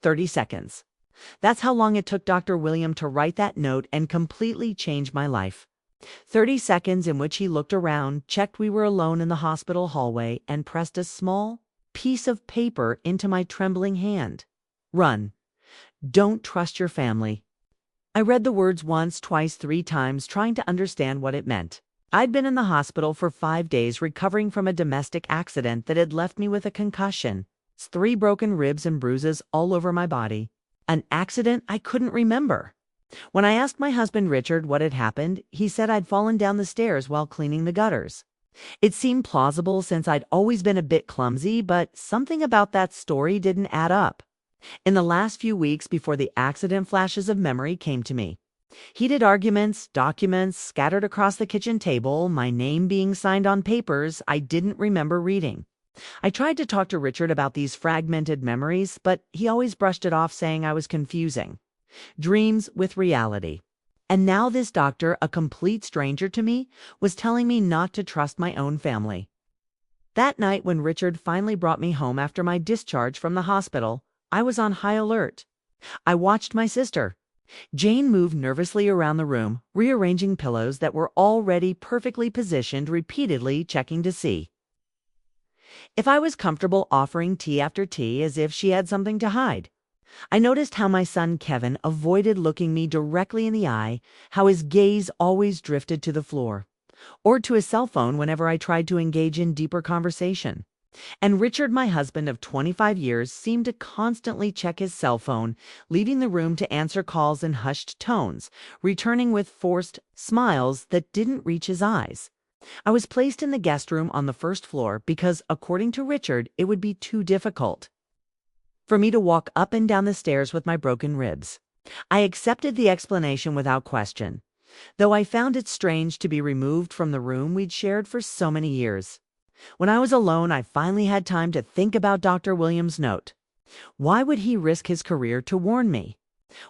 30 seconds. That's how long it took Dr. William to write that note and completely change my life. 30 seconds in which he looked around, checked we were alone in the hospital hallway, and pressed a small piece of paper into my trembling hand. Run. Don't trust your family. I read the words once, twice, 3 times, trying to understand what it meant. I'd been in the hospital for 5 days recovering from a domestic accident that had left me with a concussion, 3 broken ribs and bruises all over my body. An accident I couldn't remember. When I asked my husband Richard what had happened, he said I'd fallen down the stairs while cleaning the gutters. It seemed plausible since I'd always been a bit clumsy, but something about that story didn't add up. In the last few weeks before the accident, flashes of memory came to me. Heated arguments, documents scattered across the kitchen table, my name being signed on papers I didn't remember reading. I tried to talk to Richard about these fragmented memories, but he always brushed it off, saying I was confusing dreams with reality. And now this doctor, a complete stranger to me, was telling me not to trust my own family. That night when Richard finally brought me home after my discharge from the hospital, I was on high alert. I watched my sister. Jane moved nervously around the room, rearranging pillows that were already perfectly positioned, repeatedly checking to see if I was comfortable, offering tea after tea as if she had something to hide. I noticed how my son Kevin avoided looking me directly in the eye, how his gaze always drifted to the floor, or to his cell phone whenever I tried to engage in deeper conversation. And Richard, my husband of 25 years, seemed to constantly check his cell phone, leaving the room to answer calls in hushed tones, returning with forced smiles that didn't reach his eyes. I was placed in the guest room on the first floor because, according to Richard, it would be too difficult for me to walk up and down the stairs with my broken ribs. I accepted the explanation without question, though I found it strange to be removed from the room we'd shared for so many years. When I was alone, I finally had time to think about Dr. Williams' note. Why would he risk his career to warn me?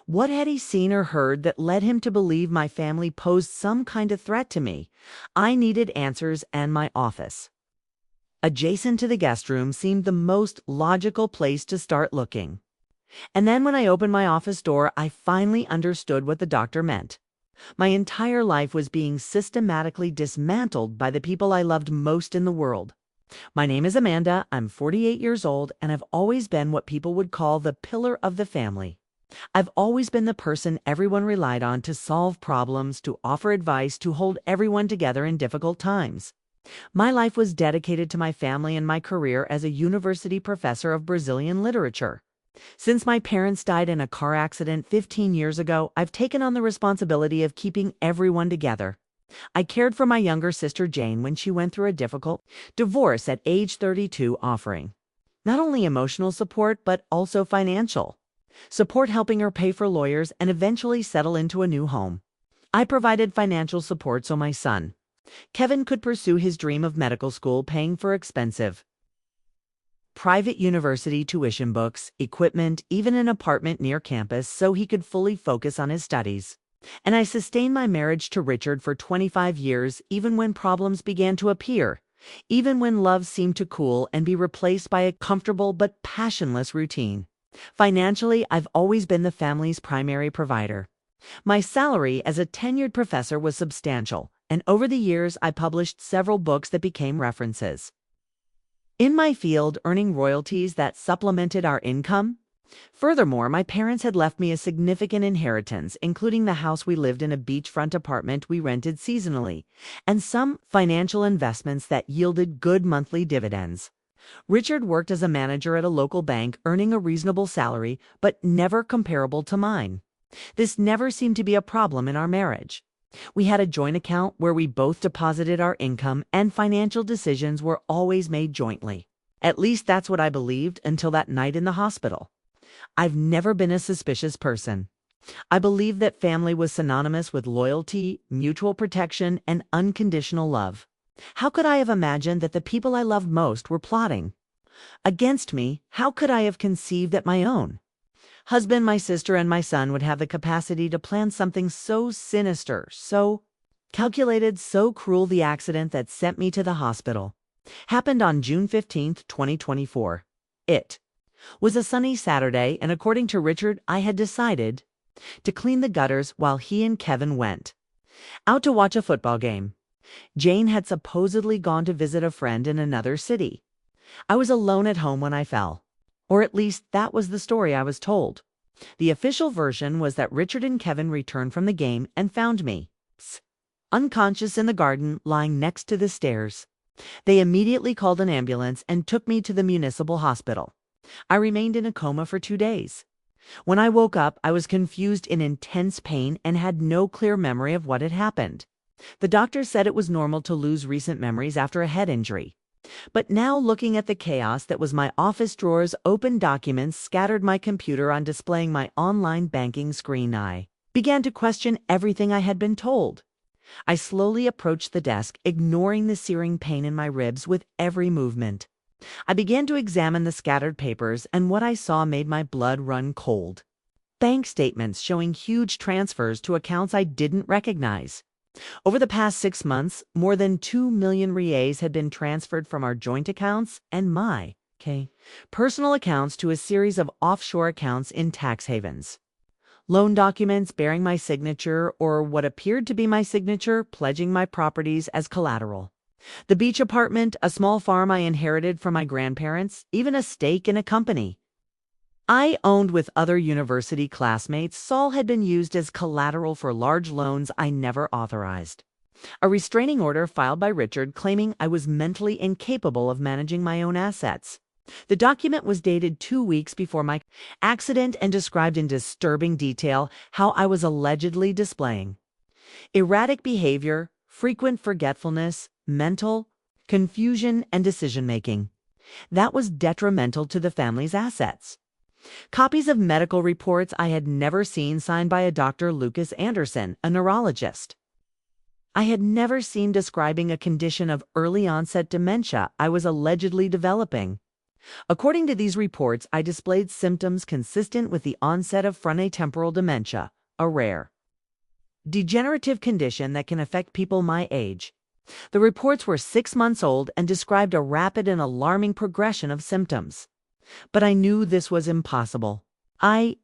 What had he seen or heard that led him to believe my family posed some kind of threat to me? I needed answers, and my office, adjacent to the guest room, seemed the most logical place to start looking. And then when I opened my office door, I finally understood what the doctor meant. My entire life was being systematically dismantled by the people I loved most in the world. My name is Amanda, I'm 48 years old, and I've always been what people would call the pillar of the family. I've always been the person everyone relied on to solve problems, to offer advice, to hold everyone together in difficult times. My life was dedicated to my family and my career as a university professor of Brazilian literature. Since my parents died in a car accident 15 years ago, I've taken on the responsibility of keeping everyone together. I cared for my younger sister Jane when she went through a difficult divorce at age 32, offering not only emotional support but also financial support, helping her pay for lawyers and eventually settle into a new home. I provided financial support so my son, Kevin, could pursue his dream of medical school, paying for expensive private university tuition, books, equipment, even an apartment near campus so he could fully focus on his studies. And I sustained my marriage to Richard for 25 years, even when problems began to appear, even when love seemed to cool and be replaced by a comfortable but passionless routine. Financially, I've always been the family's primary provider. My salary as a tenured professor was substantial, and over the years I published several books that became references in my field, earning royalties that supplemented our income. Furthermore, my parents had left me a significant inheritance, including the house we lived in, a beachfront apartment we rented seasonally, and some financial investments that yielded good monthly dividends. Richard worked as a manager at a local bank, earning a reasonable salary, but never comparable to mine. This never seemed to be a problem in our marriage. We had a joint account where we both deposited our income, and financial decisions were always made jointly. At least that's what I believed until that night in the hospital. I've never been a suspicious person. I believed that family was synonymous with loyalty, mutual protection, and unconditional love. How could I have imagined that the people I loved most were plotting against me? How could I have conceived that my own husband, my sister, and my son would have the capacity to plan something so sinister, so calculated, so cruel? The accident that sent me to the hospital happened on June 15, 2024. It Was a sunny Saturday, and according to Richard, I had decided to clean the gutters while he and Kevin went out to watch a football game. Jane had supposedly gone to visit a friend in another city. I was alone at home when I fell. Or at least that was the story I was told. The official version was that Richard and Kevin returned from the game and found me unconscious in the garden, lying next to the stairs. They immediately called an ambulance and took me to the municipal hospital. I remained in a coma for 2 days. When I woke up, I was confused in intense pain and had no clear memory of what had happened. The doctor said it was normal to lose recent memories after a head injury. But now, looking at the chaos that was my office drawers, open documents scattered, my computer on displaying my online banking screen, I began to question everything I had been told. I slowly approached the desk, ignoring the searing pain in my ribs with every movement. I began to examine the scattered papers, and what I saw made my blood run cold. Bank statements showing huge transfers to accounts I didn't recognize. Over the past 6 months, more than 2 million reais had been transferred from our joint accounts and my personal accounts to a series of offshore accounts in tax havens. Loan documents bearing my signature, or what appeared to be my signature, pledging my properties as collateral. The beach apartment, a small farm I inherited from my grandparents, even a stake in a company I owned with other university classmates, all had been used as collateral for large loans I never authorized. A restraining order filed by Richard claiming I was mentally incapable of managing my own assets. The document was dated 2 weeks before my accident and described in disturbing detail how I was allegedly displaying erratic behavior, frequent forgetfulness, mental confusion, and decision-making that was detrimental to the family's assets. Copies of medical reports I had never seen signed by a Dr. Lucas Anderson, a neurologist I had never seen, describing a condition of early-onset dementia I was allegedly developing. According to these reports, I displayed symptoms consistent with the onset of frontotemporal dementia, a rare degenerative condition that can affect people my age. The reports were 6 months old and described a rapid and alarming progression of symptoms. But I knew this was impossible. I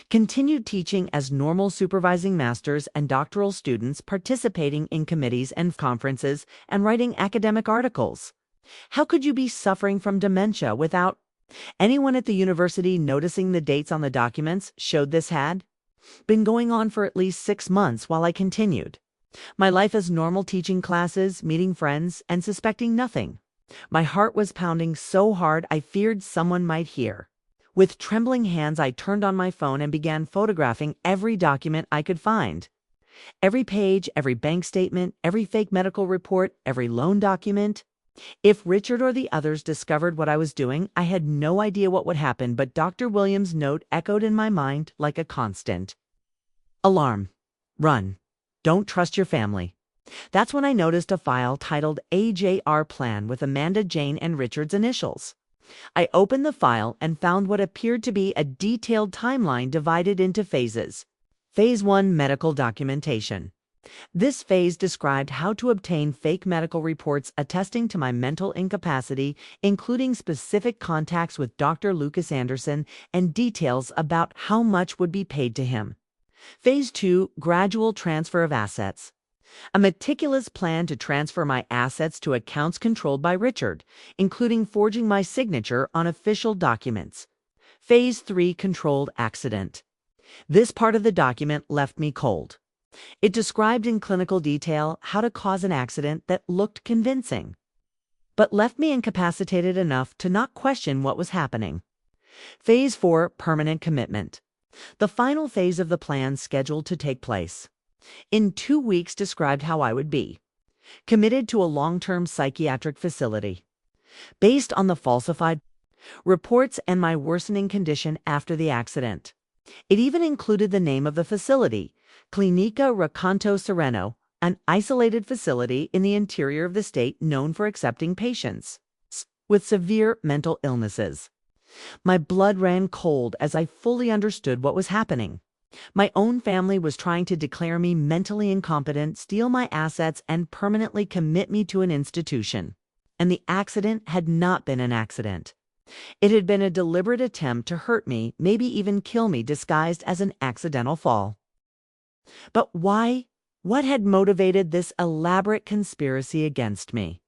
continued teaching as normal, supervising masters and doctoral students, participating in committees and conferences, and writing academic articles. How could you be suffering from dementia without anyone at the university noticing? The dates on the documents showed this had been going on for at least 6 months while I continued my life as normal, teaching classes, meeting friends, and suspecting nothing. My heart was pounding so hard I feared someone might hear. With trembling hands, I turned on my phone and began photographing every document I could find. Every page, every bank statement, every fake medical report, every loan document. If Richard or the others discovered what I was doing, I had no idea what would happen, but Dr. Williams' note echoed in my mind like a constant alarm. Run. Don't trust your family. That's when I noticed a file titled AJR Plan with Amanda, Jane, and Richard's initials. I opened the file and found what appeared to be a detailed timeline divided into phases. Phase 1, medical documentation. This phase described how to obtain fake medical reports attesting to my mental incapacity, including specific contacts with Dr. Lucas Anderson and details about how much would be paid to him. Phase 2, gradual transfer of assets. A meticulous plan to transfer my assets to accounts controlled by Richard, including forging my signature on official documents. Phase 3, controlled accident. This part of the document left me cold. It described in clinical detail how to cause an accident that looked convincing, but left me incapacitated enough to not question what was happening. Phase 4, permanent commitment. The final phase of the plan scheduled to take place in 2 weeks described how I would be committed to a long-term psychiatric facility based on the falsified reports and my worsening condition after the accident. It even included the name of the facility, Clínica Recanto Sereno, an isolated facility in the interior of the state known for accepting patients with severe mental illnesses. My blood ran cold as I fully understood what was happening. My own family was trying to declare me mentally incompetent, steal my assets, and permanently commit me to an institution. And the accident had not been an accident. It had been a deliberate attempt to hurt me, maybe even kill me, disguised as an accidental fall. But why? What had motivated this elaborate conspiracy against me?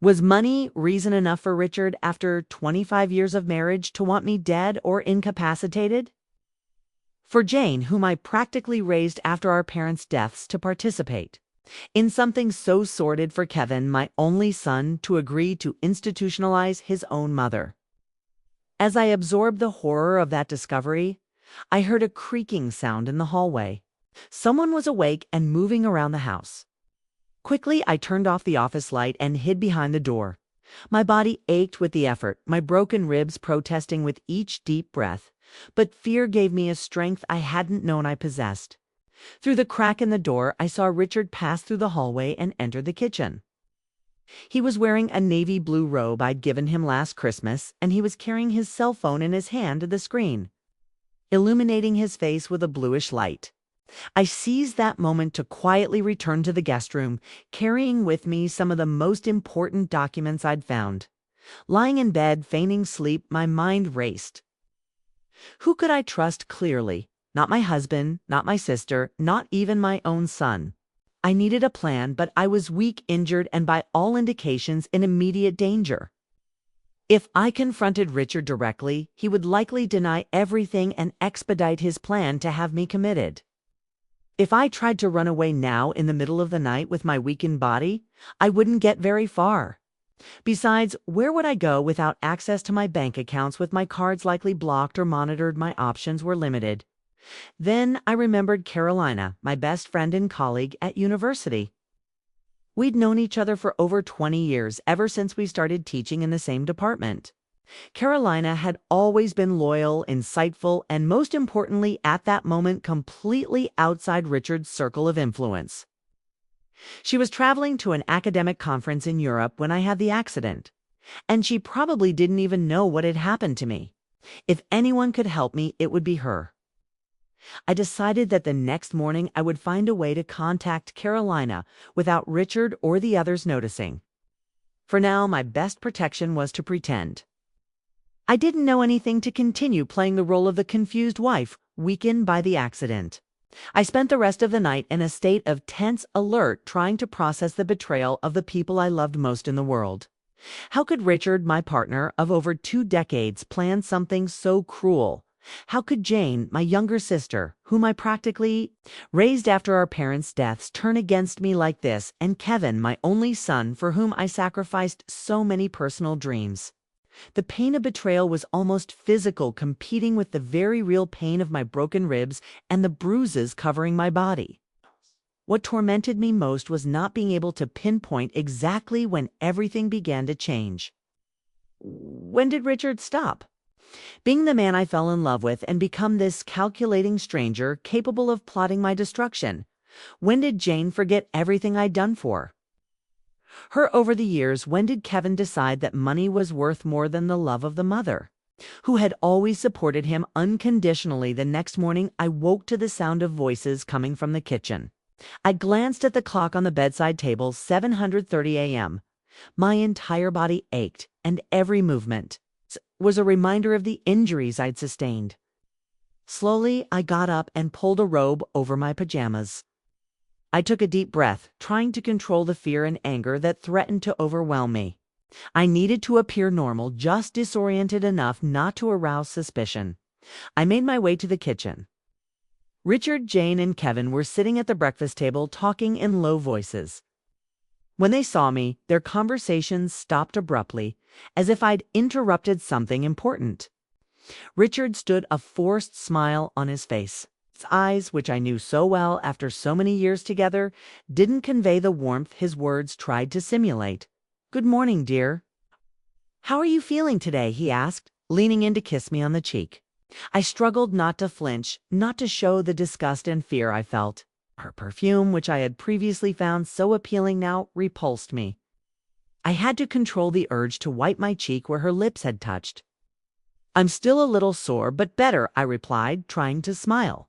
Was money reason enough for Richard, after 25 years of marriage, to want me dead or incapacitated? For Jane, whom I practically raised after our parents' deaths, to participate in something so sordid? For Kevin, my only son, to agree to institutionalize his own mother? As I absorbed the horror of that discovery, I heard a creaking sound in the hallway. Someone was awake and moving around the house. Quickly, I turned off the office light and hid behind the door. My body ached with the effort, my broken ribs protesting with each deep breath, but fear gave me a strength I hadn't known I possessed. Through the crack in the door, I saw Richard pass through the hallway and enter the kitchen. He was wearing a navy blue robe I'd given him last Christmas, and he was carrying his cell phone in his hand to the screen, illuminating his face with a bluish light. I seized that moment to quietly return to the guest room, carrying with me some of the most important documents I'd found. Lying in bed, feigning sleep, my mind raced. Who could I trust clearly? Not my husband, not my sister, not even my own son. I needed a plan, but I was weak, injured, and by all indications in immediate danger. If I confronted Richard directly, he would likely deny everything and expedite his plan to have me committed. If I tried to run away now in the middle of the night with my weakened body, I wouldn't get very far. Besides, where would I go without access to my bank accounts, with my cards likely blocked or monitored? My options were limited. Then I remembered Carolina, my best friend and colleague at university. We'd known each other for over 20 years, ever since we started teaching in the same department. Carolina had always been loyal, insightful, and most importantly, at that moment, completely outside Richard's circle of influence. She was traveling to an academic conference in Europe when I had the accident, and she probably didn't even know what had happened to me. If anyone could help me, it would be her. I decided that the next morning I would find a way to contact Carolina without Richard or the others noticing. For now, my best protection was to pretend. I didn't know anything, to continue playing the role of the confused wife, weakened by the accident. I spent the rest of the night in a state of tense alert, trying to process the betrayal of the people I loved most in the world. How could Richard, my partner of over 2 decades, plan something so cruel? How could Jane, my younger sister, whom I practically raised after our parents' deaths, turn against me like this? And Kevin, my only son, for whom I sacrificed so many personal dreams. The pain of betrayal was almost physical, competing with the very real pain of my broken ribs and the bruises covering my body. What tormented me most was not being able to pinpoint exactly when everything began to change. When did Richard stop being the man I fell in love with and become this calculating stranger capable of plotting my destruction? When did Jane forget everything I'd done for her over the years? When did Kevin decide that money was worth more than the love of the mother who had always supported him unconditionally? The next morning, I woke to the sound of voices coming from the kitchen. I glanced at the clock on the bedside table, 7:30 a.m. My entire body ached, and every movement was a reminder of the injuries I'd sustained. Slowly, I got up and pulled a robe over my pajamas. I took a deep breath, trying to control the fear and anger that threatened to overwhelm me. I needed to appear normal, just disoriented enough not to arouse suspicion. I made my way to the kitchen. Richard, Jane, and Kevin were sitting at the breakfast table, talking in low voices. When they saw me, their conversations stopped abruptly, as if I'd interrupted something important. Richard stood, a forced smile on his face. His eyes, which I knew so well after so many years together, didn't convey the warmth his words tried to simulate. "Good morning, dear. How are you feeling today?" he asked, leaning in to kiss me on the cheek. I struggled not to flinch, not to show the disgust and fear I felt. Her perfume, which I had previously found so appealing, now repulsed me. I had to control the urge to wipe my cheek where her lips had touched. "I'm still a little sore, but better," I replied, trying to smile.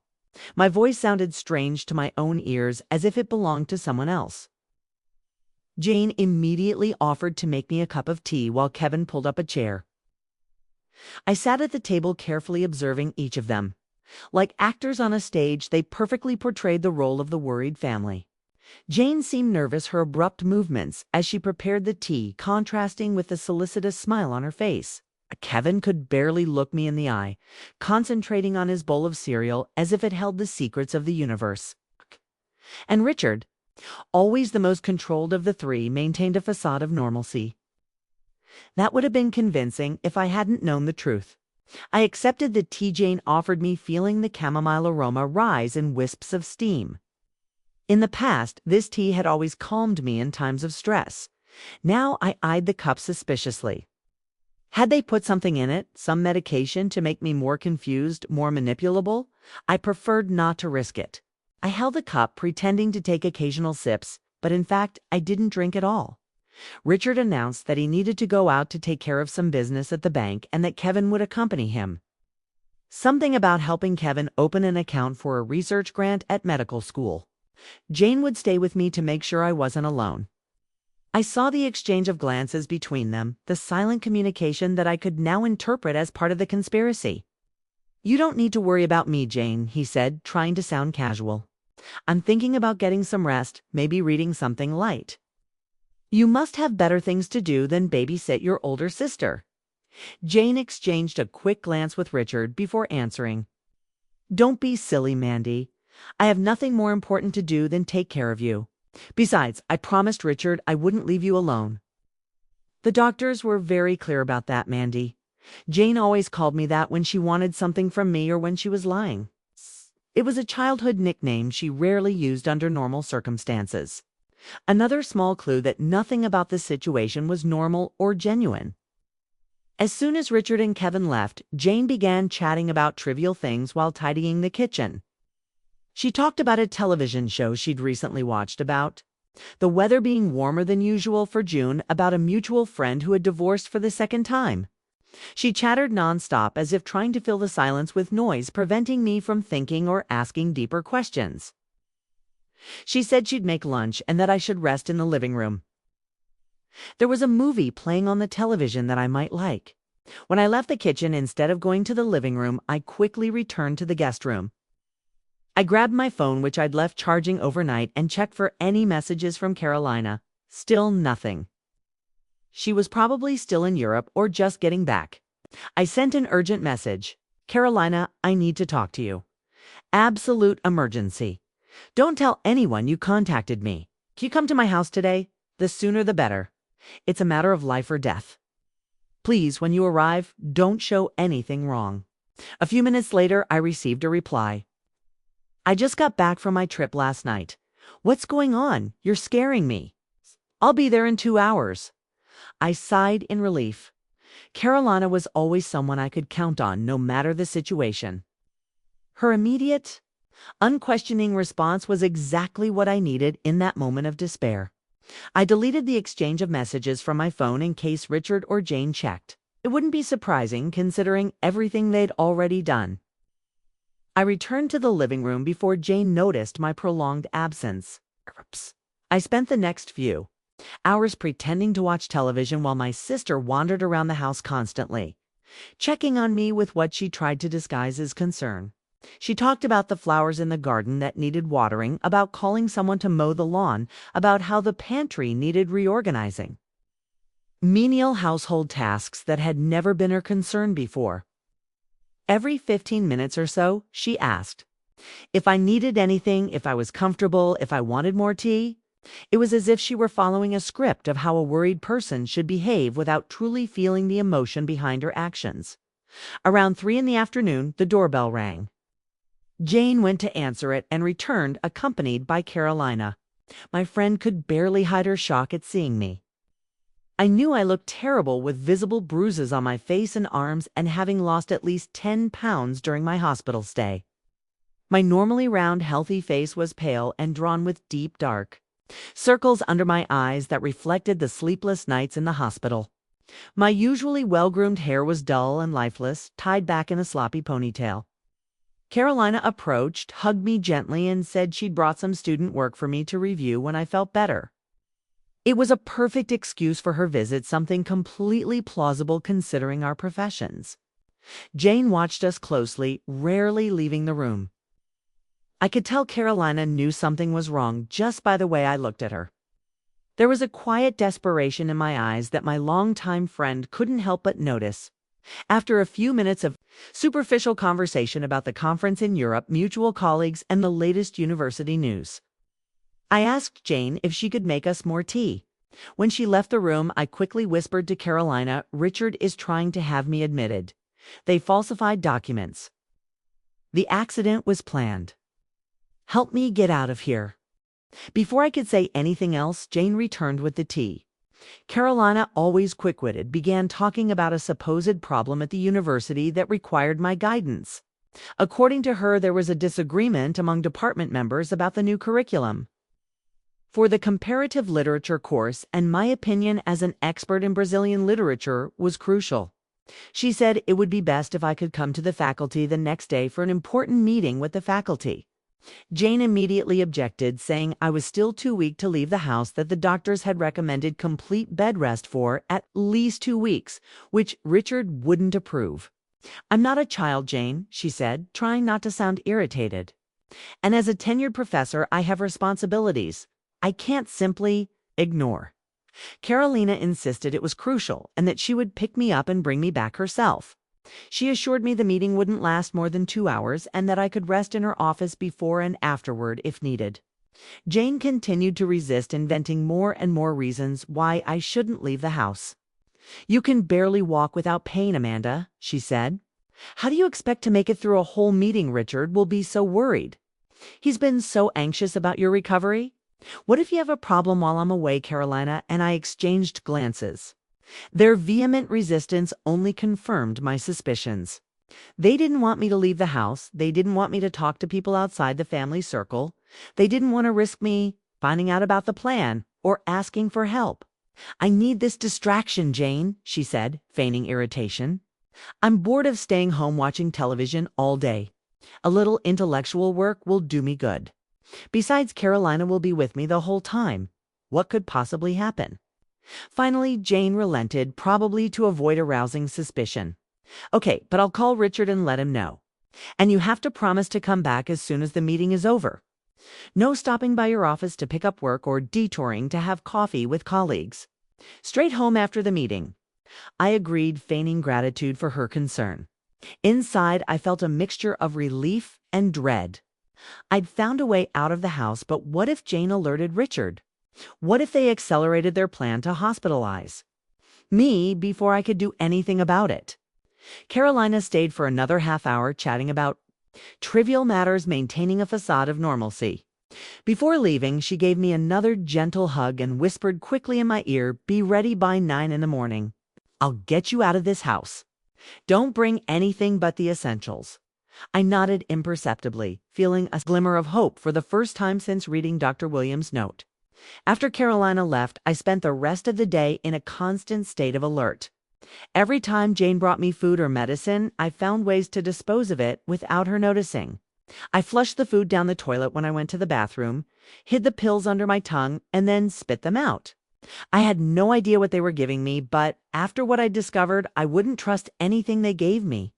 My voice sounded strange to my own ears, as if it belonged to someone else. Jane immediately offered to make me a cup of tea while Kevin pulled up a chair. I sat at the table carefully observing each of them. Like actors on a stage, they perfectly portrayed the role of the worried family. Jane seemed nervous, her abrupt movements as she prepared the tea contrasting with the solicitous smile on her face. Kevin could barely look me in the eye, concentrating on his bowl of cereal as if it held the secrets of the universe. And Richard, always the most controlled of the three, maintained a facade of normalcy. That would have been convincing if I hadn't known the truth. I accepted the tea Jane offered me, feeling the chamomile aroma rise in wisps of steam. In the past, this tea had always calmed me in times of stress. Now I eyed the cup suspiciously. Had they put something in it, some medication to make me more confused, more manipulable? I preferred not to risk it. I held the cup, pretending to take occasional sips, but in fact, I didn't drink at all. Richard announced that he needed to go out to take care of some business at the bank and that Kevin would accompany him. Something about helping Kevin open an account for a research grant at medical school. Jane would stay with me to make sure I wasn't alone. I saw the exchange of glances between them, the silent communication that I could now interpret as part of the conspiracy. "You don't need to worry about me, Jane," he said, trying to sound casual. "I'm thinking about getting some rest, maybe reading something light." "You must have better things to do than babysit your older sister." Jane exchanged a quick glance with Richard before answering. "Don't be silly, Mandy. I have nothing more important to do than take care of you. Besides, I promised Richard I wouldn't leave you alone." "The doctors were very clear about that, Mandy. Jane always called me that when she wanted something from me or when she was lying. It was a childhood nickname she rarely used under normal circumstances." Another small clue that nothing about this situation was normal or genuine. As soon as Richard and Kevin left, Jane began chatting about trivial things while tidying the kitchen. She talked about a television show she'd recently watched, about the weather being warmer than usual for June, about a mutual friend who had divorced for the second time. She chattered nonstop, as if trying to fill the silence with noise, preventing me from thinking or asking deeper questions. She said she'd make lunch and that I should rest in the living room. There was a movie playing on the television that I might like. When I left the kitchen, instead of going to the living room, I quickly returned to the guest room. I grabbed my phone, which I'd left charging overnight, and checked for any messages from Carolina. Still nothing. She was probably still in Europe or just getting back. I sent an urgent message. "Carolina, I need to talk to you. Absolute emergency. Don't tell anyone you contacted me. Can you come to my house today? The sooner the better. It's a matter of life or death. Please, when you arrive, don't show anything wrong." A few minutes later, I received a reply. "I just got back from my trip last night. What's going on? You're scaring me. I'll be there in 2 hours. I sighed in relief. Carolina was always someone I could count on, no matter the situation. Her immediate, unquestioning response was exactly what I needed in that moment of despair. I deleted the exchange of messages from my phone in case Richard or Jane checked. It wouldn't be surprising, considering everything they'd already done. I returned to the living room before Jane noticed my prolonged absence. I spent the next few hours pretending to watch television while my sister wandered around the house constantly, checking on me with what she tried to disguise as concern. She talked about the flowers in the garden that needed watering, about calling someone to mow the lawn, about how the pantry needed reorganizing. Menial household tasks that had never been her concern before. Every 15 minutes or so, she asked if I needed anything, if I was comfortable, if I wanted more tea. It was as if she were following a script of how a worried person should behave without truly feeling the emotion behind her actions. Around 3 in the afternoon, the doorbell rang. Jane went to answer it and returned accompanied by Carolina. My friend could barely hide her shock at seeing me. I knew I looked terrible, with visible bruises on my face and arms and having lost at least 10 pounds during my hospital stay. My normally round, healthy face was pale and drawn with deep dark circles under my eyes that reflected the sleepless nights in the hospital. My usually well-groomed hair was dull and lifeless, tied back in a sloppy ponytail. Carolina approached, hugged me gently, and said she'd brought some student work for me to review when I felt better. It was a perfect excuse for her visit, something completely plausible considering our professions. Jane watched us closely, rarely leaving the room. I could tell Carolina knew something was wrong just by the way I looked at her. There was a quiet desperation in my eyes that my longtime friend couldn't help but notice. After a few minutes of superficial conversation about the conference in Europe, mutual colleagues, and the latest university news, I asked Jane if she could make us more tea. When she left the room, I quickly whispered to Carolina, "Richard is trying to have me admitted. They falsified documents. The accident was planned. Help me get out of here." Before I could say anything else, Jane returned with the tea. Carolina, always quick-witted, began talking about a supposed problem at the university that required my guidance. According to her, there was a disagreement among department members about the new curriculum for the comparative literature course, and my opinion as an expert in Brazilian literature was crucial. She said it would be best if I could come to the faculty the next day for an important meeting with the faculty. Jane immediately objected, saying I was still too weak to leave the house, that the doctors had recommended complete bed rest for at least 2 weeks, which Richard wouldn't approve. "I'm not a child, Jane," she said, trying not to sound irritated. "And as a tenured professor, I have responsibilities I can't simply ignore." Carolina insisted it was crucial and that she would pick me up and bring me back herself. She assured me the meeting wouldn't last more than 2 hours and that I could rest in her office before and afterward if needed. Jane continued to resist, inventing more and more reasons why I shouldn't leave the house. "You can barely walk without pain, Amanda," she said. "How do you expect to make it through a whole meeting? Richard will be so worried. He's been so anxious about your recovery. What if you have a problem while I'm away, Carolina?" And I exchanged glances. Their vehement resistance only confirmed my suspicions. They didn't want me to leave the house. They didn't want me to talk to people outside the family circle. They didn't want to risk me finding out about the plan or asking for help. "I need this distraction, Jane," she said, feigning irritation. "I'm bored of staying home watching television all day. A little intellectual work will do me good. Besides, Carolina will be with me the whole time. What could possibly happen?" Finally, Jane relented, probably to avoid arousing suspicion. "Okay, but I'll call Richard and let him know. And you have to promise to come back as soon as the meeting is over. No stopping by your office to pick up work or detouring to have coffee with colleagues. Straight home after the meeting." I agreed, feigning gratitude for her concern. Inside, I felt a mixture of relief and dread. I'd found a way out of the house, but what if Jane alerted Richard? What if they accelerated their plan to hospitalize me before I could do anything about it? Carolina stayed for another half hour, chatting about trivial matters, maintaining a facade of normalcy. Before leaving, she gave me another gentle hug and whispered quickly in my ear, "Be ready by 9 in the morning. I'll get you out of this house. Don't bring anything but the essentials." I nodded imperceptibly, feeling a glimmer of hope for the first time since reading Dr. Williams' note. After Carolina left, I spent the rest of the day in a constant state of alert. Every time Jane brought me food or medicine, I found ways to dispose of it without her noticing. I flushed the food down the toilet when I went to the bathroom, hid the pills under my tongue, and then spit them out. I had no idea what they were giving me, but after what I discovered, I wouldn't trust anything they gave me.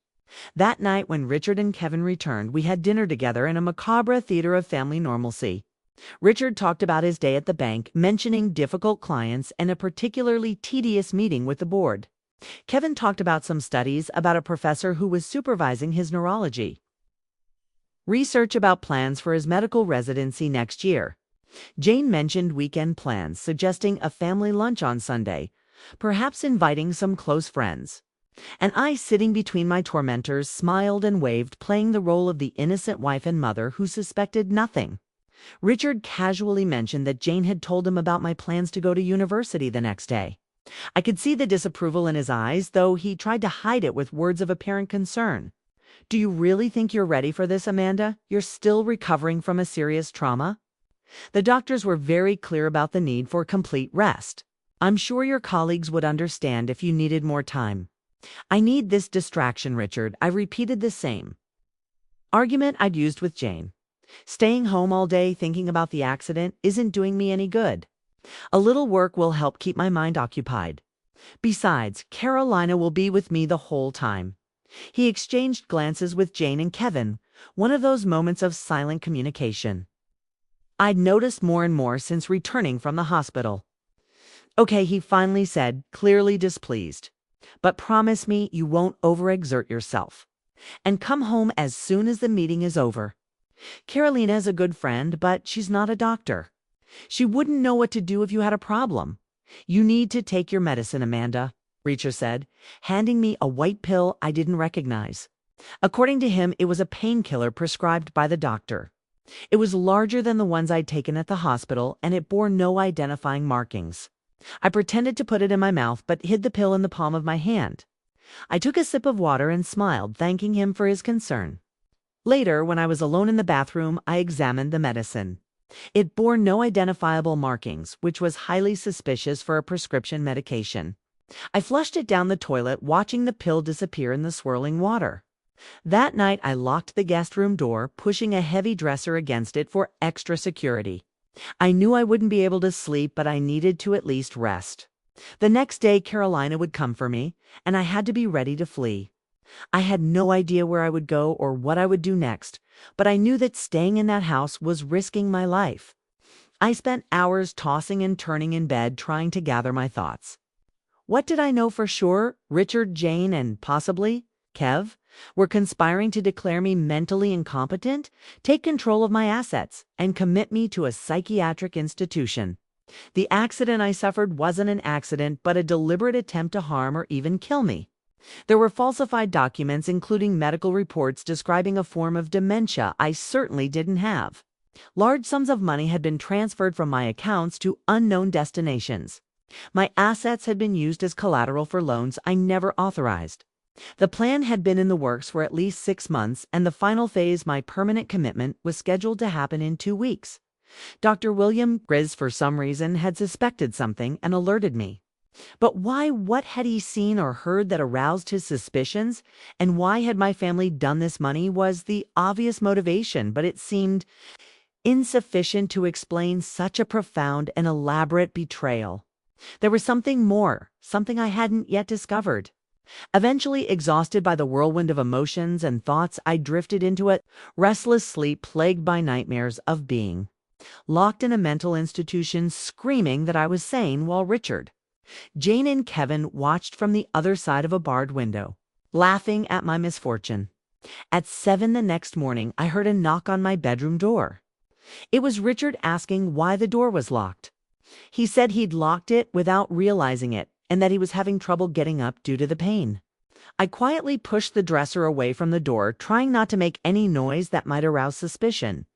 That night, when Richard and Kevin returned, we had dinner together in a macabre theater of family normalcy. Richard talked about his day at the bank, mentioning difficult clients and a particularly tedious meeting with the board. Kevin talked about some studies about a professor who was supervising his neurology research about plans for his medical residency next year. Jane mentioned weekend plans, suggesting a family lunch on Sunday, perhaps inviting some close friends. And I, sitting between my tormentors, smiled and waved, playing the role of the innocent wife and mother who suspected nothing. Richard casually mentioned that Jane had told him about my plans to go to university the next day. I could see the disapproval in his eyes, though he tried to hide it with words of apparent concern. "Do you really think you're ready for this, Amanda? You're still recovering from a serious trauma? The doctors were very clear about the need for complete rest. I'm sure your colleagues would understand if you needed more time." "I need this distraction, Richard." I repeated the same argument I'd used with Jane. "Staying home all day thinking about the accident isn't doing me any good. A little work will help keep my mind occupied. Besides, Carolina will be with me the whole time. He exchanged glances with Jane and Kevin, one of those moments of silent communication I'd noticed more and more since returning from the hospital. "Okay," he finally said, clearly displeased. "But promise me you won't overexert yourself. And come home as soon as the meeting is over. Carolina is a good friend, but she's not a doctor. She wouldn't know what to do if you had a problem. You need to take your medicine, Amanda," Reacher said, handing me a white pill I didn't recognize. According to him, it was a painkiller prescribed by the doctor. It was larger than the ones I'd taken at the hospital, and it bore no identifying markings. I pretended to put it in my mouth, but hid the pill in the palm of my hand. I took a sip of water and smiled, thanking him for his concern. Later, when I was alone in the bathroom, I examined the medicine. It bore no identifiable markings, which was highly suspicious for a prescription medication. I flushed it down the toilet, watching the pill disappear in the swirling water. That night, I locked the guest room door, pushing a heavy dresser against it for extra security. I knew I wouldn't be able to sleep, but I needed to at least rest. The next day, Carolina would come for me, and I had to be ready to flee. I had no idea where I would go or what I would do next, but I knew that staying in that house was risking my life. I spent hours tossing and turning in bed, trying to gather my thoughts. What did I know for sure? Richard, Jane, and possibly Kev were conspiring to declare me mentally incompetent, take control of my assets, and commit me to a psychiatric institution. The accident I suffered wasn't an accident, but a deliberate attempt to harm or even kill me. There were falsified documents, including medical reports describing a form of dementia I certainly didn't have. Large sums of money had been transferred from my accounts to unknown destinations. My assets had been used as collateral for loans I never authorized. The plan had been in the works for at least 6 months, and the final phase, my permanent commitment, was scheduled to happen in 2 weeks. Dr. William Grizz, for some reason, had suspected something and alerted me. But why? What had he seen or heard that aroused his suspicions? And why had my family done this? Money was the obvious motivation, but it seemed insufficient to explain such a profound and elaborate betrayal. There was something more, something I hadn't yet discovered. Eventually, exhausted by the whirlwind of emotions and thoughts, I drifted into a restless sleep plagued by nightmares of being locked in a mental institution, screaming that I was sane, while Richard, Jane, and Kevin watched from the other side of a barred window, laughing at my misfortune. At 7 the next morning, I heard a knock on my bedroom door. It was Richard, asking why the door was locked. He said he'd locked it without realizing it, and that he was having trouble getting up due to the pain. I quietly pushed the dresser away from the door, trying not to make any noise that might arouse suspicion.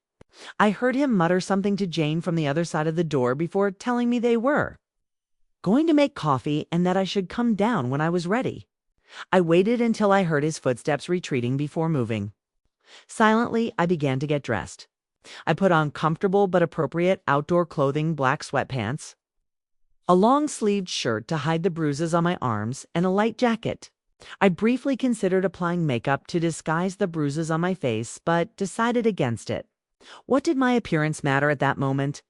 I heard him mutter something to Jane from the other side of the door before telling me they were going to make coffee and that I should come down when I was ready. I waited until I heard his footsteps retreating before moving. Silently, I began to get dressed. I put on comfortable but appropriate outdoor clothing, black sweatpants, a long-sleeved shirt to hide the bruises on my arms, and a light jacket. I briefly considered applying makeup to disguise the bruises on my face, but decided against it. What did my appearance matter at that moment?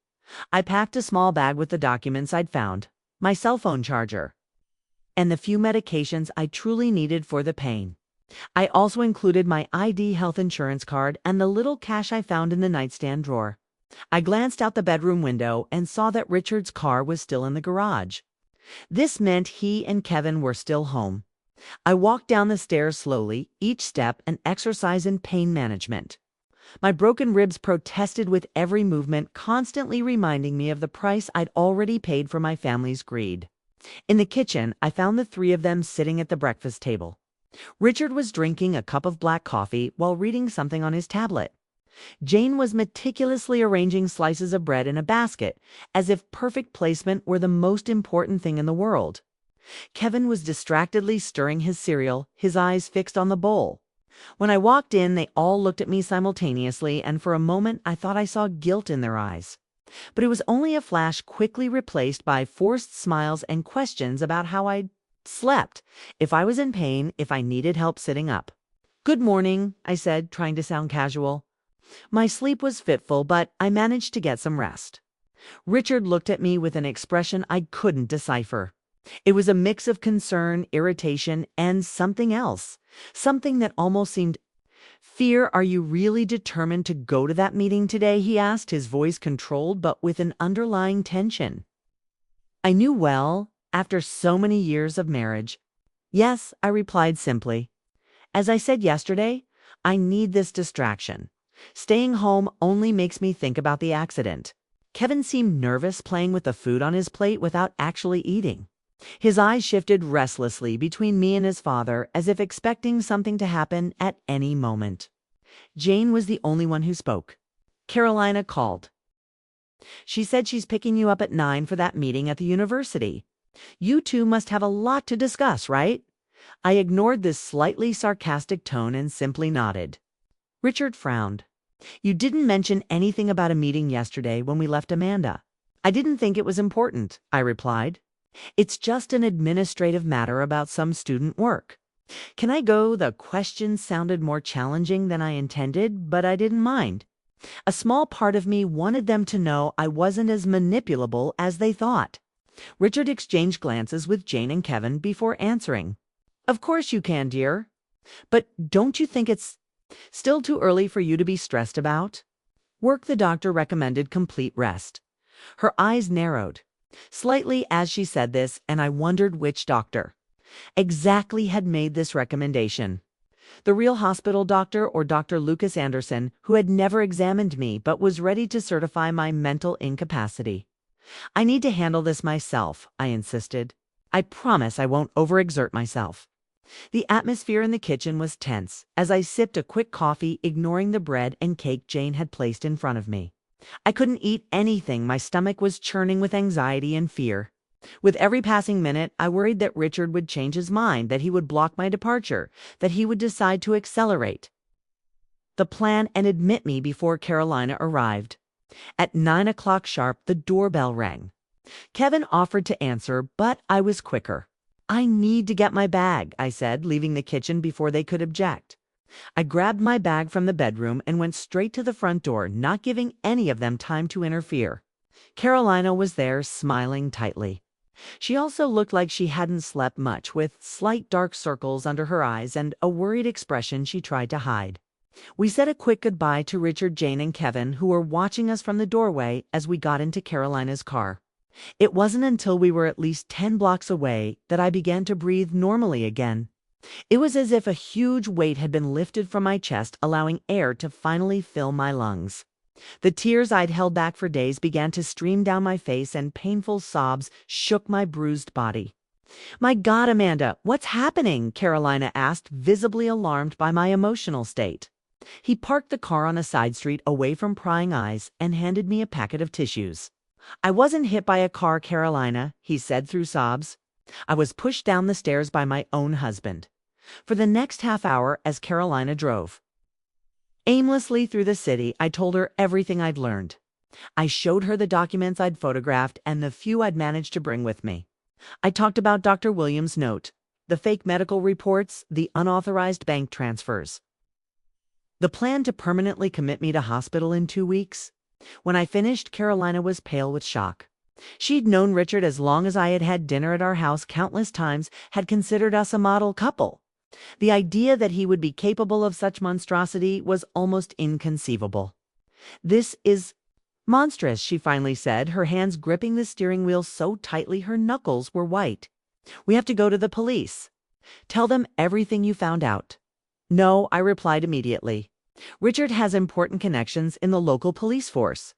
I packed a small bag with the documents I'd found, my cell phone charger, and the few medications I truly needed for the pain. I also included my ID, health insurance card, and the little cash I found in the nightstand drawer. I glanced out the bedroom window and saw that Richard's car was still in the garage. This meant he and Kevin were still home. I walked down the stairs slowly, each step an exercise in pain management. My broken ribs protested with every movement, constantly reminding me of the price I'd already paid for my family's greed. In the kitchen, I found the 3 of them sitting at the breakfast table. Richard was drinking a cup of black coffee while reading something on his tablet. Jane was meticulously arranging slices of bread in a basket, as if perfect placement were the most important thing in the world. Kevin was distractedly stirring his cereal, his eyes fixed on the bowl. When I walked in, they all looked at me simultaneously, and for a moment I thought I saw guilt in their eyes. But it was only a flash, quickly replaced by forced smiles and questions about how I'd slept, if I was in pain, if I needed help sitting up. "Good morning," I said, trying to sound casual. My sleep was fitful, but I managed to get some rest. Richard looked at me with an expression I couldn't decipher. It was a mix of concern, irritation, and something else. Something that almost seemed fear. Are you really determined to go to that meeting today? He asked, his voice controlled but with an underlying tension. I knew well, after so many years of marriage. Yes, I replied simply. As I said yesterday, I need this distraction. Staying home only makes me think about the accident. Kevin seemed nervous, playing with the food on his plate without actually eating. His eyes shifted restlessly between me and his father, as if expecting something to happen at any moment. Jane was the only one who spoke. Carolina called. She said she's picking you up at 9 for that meeting at the university. You two must have a lot to discuss, right? I ignored this slightly sarcastic tone and simply nodded. Richard frowned. You didn't mention anything about a meeting yesterday when we left Amanda. I didn't think it was important, I replied. It's just an administrative matter about some student work. Can I go? The question sounded more challenging than I intended, but I didn't mind. A small part of me wanted them to know I wasn't as manipulable as they thought. Richard exchanged glances with Jane and Kevin before answering. Of course you can, dear. But don't you think it's still too early for you to be stressed about? Work. The doctor recommended complete rest. Her eyes narrowed slightly as she said this, and I wondered which doctor exactly had made this recommendation. The real hospital doctor or Dr. Lucas Anderson, who had never examined me but was ready to certify my mental incapacity. I need to handle this myself, I insisted. I promise I won't overexert myself. The atmosphere in the kitchen was tense as I sipped a quick coffee, ignoring the bread and cake Jane had placed in front of me. I couldn't eat anything. My stomach was churning with anxiety and fear. With every passing minute, I worried that Richard would change his mind, that he would block my departure, that he would decide to accelerate the plan and admit me before Carolina arrived. At 9 o'clock sharp, the doorbell rang. Kevin offered to answer, but I was quicker. I need to get my bag, I said, leaving the kitchen before they could object. I grabbed my bag from the bedroom and went straight to the front door, not giving any of them time to interfere. Carolina was there, smiling tightly. She also looked like she hadn't slept much, with slight dark circles under her eyes and a worried expression she tried to hide. We said a quick goodbye to Richard, Jane, and Kevin, who were watching us from the doorway as we got into Carolina's car. It wasn't until we were at least 10 blocks away that I began to breathe normally again. It was as if a huge weight had been lifted from my chest, allowing air to finally fill my lungs. The tears I'd held back for days began to stream down my face, and painful sobs shook my bruised body. My God, Amanda, what's happening? Carolina asked, visibly alarmed by my emotional state. He parked the car on a side street away from prying eyes and handed me a packet of tissues. I wasn't hit by a car, Carolina, he said through sobs. I was pushed down the stairs by my own husband. For the next half hour, as Carolina drove aimlessly through the city, I told her everything I'd learned. I showed her the documents I'd photographed and the few I'd managed to bring with me. I talked about Dr. Williams' note, the fake medical reports, the unauthorized bank transfers, the plan to permanently commit me to hospital in 2 weeks. When I finished, Carolina was pale with shock. She'd known Richard as long as I had had dinner at our house countless times, had considered us a model couple. The idea that he would be capable of such monstrosity was almost inconceivable. This is monstrous, she finally said, her hands gripping the steering wheel so tightly her knuckles were white. We have to go to the police. Tell them everything you found out. No, I replied immediately. Richard has important connections in the local police force.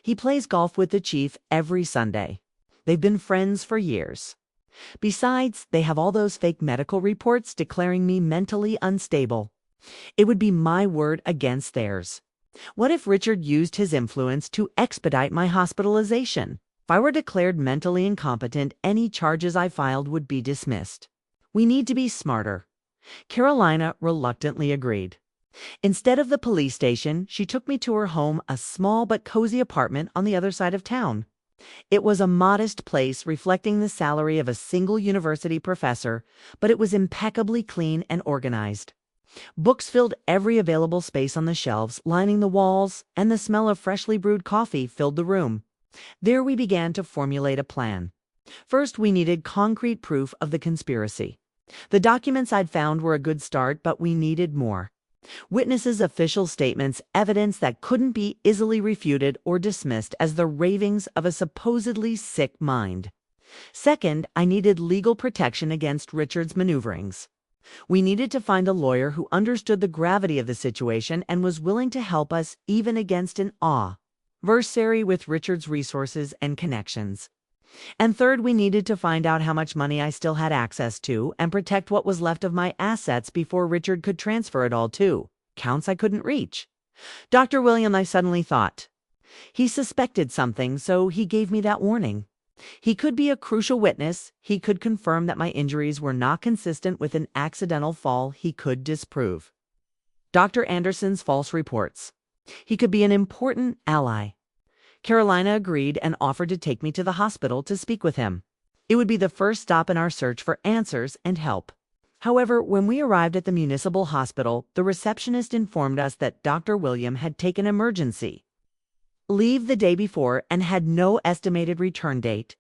He plays golf with the chief every Sunday. They've been friends for years. Besides, they have all those fake medical reports declaring me mentally unstable. It would be my word against theirs. What if Richard used his influence to expedite my hospitalization? If I were declared mentally incompetent, any charges I filed would be dismissed. We need to be smarter. Carolina reluctantly agreed. Instead of the police station, she took me to her home, a small but cozy apartment on the other side of town. It was a modest place, reflecting the salary of a single university professor, but it was impeccably clean and organized. Books filled every available space on the shelves, lining the walls, and the smell of freshly brewed coffee filled the room. There we began to formulate a plan. First, we needed concrete proof of the conspiracy. The documents I'd found were a good start, but we needed more. Witnesses' official statements, evidence that couldn't be easily refuted or dismissed as the ravings of a supposedly sick mind. Second, I needed legal protection against Richard's maneuverings. We needed to find a lawyer who understood the gravity of the situation and was willing to help us even against an adversary with Richard's resources and connections. And third, we needed to find out how much money I still had access to and protect what was left of my assets before Richard could transfer it all to accounts I couldn't reach. Dr. William, I suddenly thought. He suspected something, so he gave me that warning. He could be a crucial witness. He could confirm that my injuries were not consistent with an accidental fall. He could disprove Dr. Anderson's false reports. He could be an important ally. Carolina agreed and offered to take me to the hospital to speak with him. It would be the first stop in our search for answers and help. However, when we arrived at the municipal hospital, the receptionist informed us that Dr. William had taken emergency leave the day before and had no estimated return date.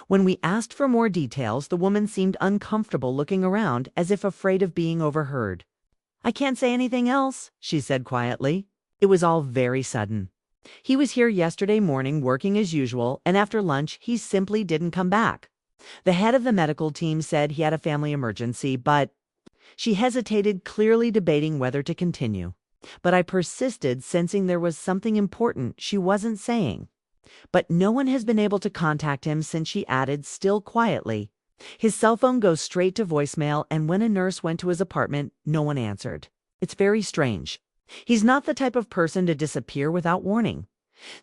When we asked for more details, the woman seemed uncomfortable looking around as if afraid of being overheard. "I can't say anything else," she said quietly. It was all very sudden. He was here yesterday morning working as usual, and after lunch he simply didn't come back. The head of the medical team said he had a family emergency, but she hesitated, clearly debating whether to continue. But I persisted, sensing there was something important she wasn't saying. "But no one has been able to contact him since," she added, still quietly. "His cell phone goes straight to voicemail, and when a nurse went to his apartment, no one answered. It's very strange. He's not the type of person to disappear without warning."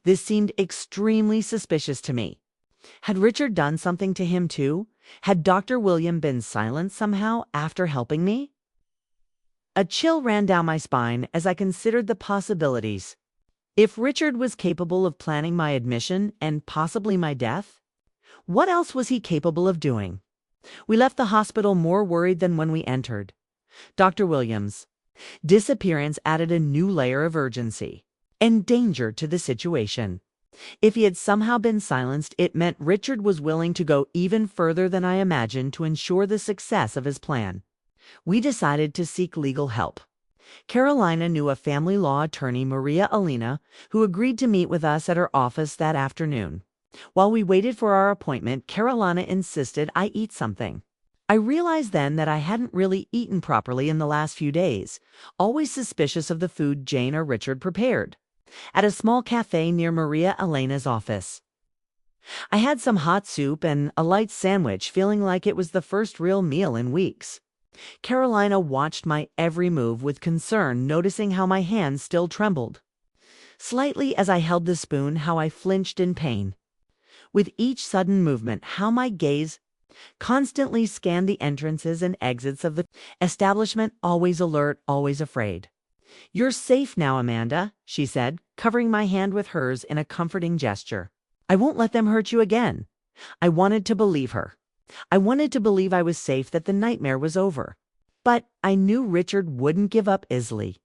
This seemed extremely suspicious to me. Had Richard done something to him too? Had Dr. William been silent somehow after helping me? A chill ran down my spine as I considered the possibilities. If Richard was capable of planning my admission and possibly my death, what else was he capable of doing? We left the hospital more worried than when we entered. Dr. Williams' disappearance added a new layer of urgency and danger to the situation. If he had somehow been silenced, it meant Richard was willing to go even further than I imagined to ensure the success of his plan. We decided to seek legal help. Carolina knew a family law attorney, Maria Elena, who agreed to meet with us at her office that afternoon. While we waited for our appointment, Carolina insisted I eat something. I realized then that I hadn't really eaten properly in the last few days, always suspicious of the food Jane or Richard prepared. At a small cafe near Maria Elena's office, I had some hot soup and a light sandwich, feeling like it was the first real meal in weeks. Carolina watched my every move with concern, noticing how my hands still trembled slightly as I held the spoon, how I flinched in pain with each sudden movement, how my gaze constantly scanned the entrances and exits of the establishment, always alert, always afraid. "You're safe now, Amanda," she said, covering my hand with hers in a comforting gesture. "I won't let them hurt you again." I wanted to believe her. I wanted to believe I was safe, that the nightmare was over. But I knew Richard wouldn't give up easily.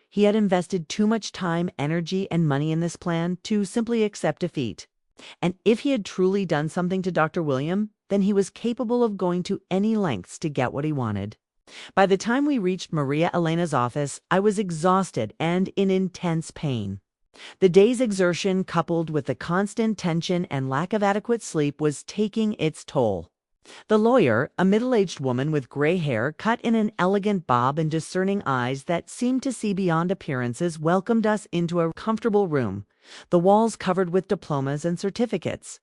He had invested too much time, energy, and money in this plan to simply accept defeat. And if he had truly done something to Dr. William, then he was capable of going to any lengths to get what he wanted. By the time we reached Maria Elena's office, I was exhausted and in intense pain. The day's exertion, coupled with the constant tension and lack of adequate sleep, was taking its toll. The lawyer, a middle-aged woman with gray hair cut in an elegant bob and discerning eyes that seemed to see beyond appearances, welcomed us into a comfortable room, the walls covered with diplomas and certificates.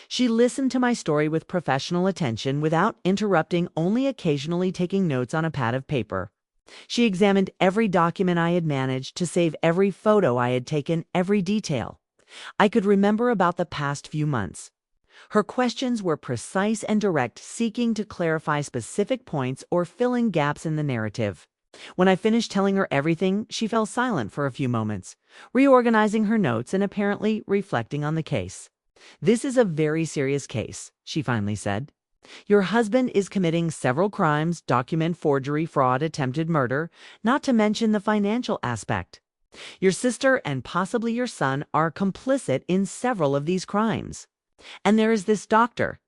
She listened to my story with professional attention without interrupting, only occasionally taking notes on a pad of paper. She examined every document I had managed to save, every photo I had taken, every detail I could remember about the past few months. Her questions were precise and direct, seeking to clarify specific points or fill in gaps in the narrative. When I finished telling her everything, she fell silent for a few moments, reorganizing her notes and apparently reflecting on the case. "This is a very serious case," she finally said. "Your husband is committing several crimes: document forgery, fraud, attempted murder, not to mention the financial aspect. Your sister and possibly your son are complicit in several of these crimes. And there is this Dr.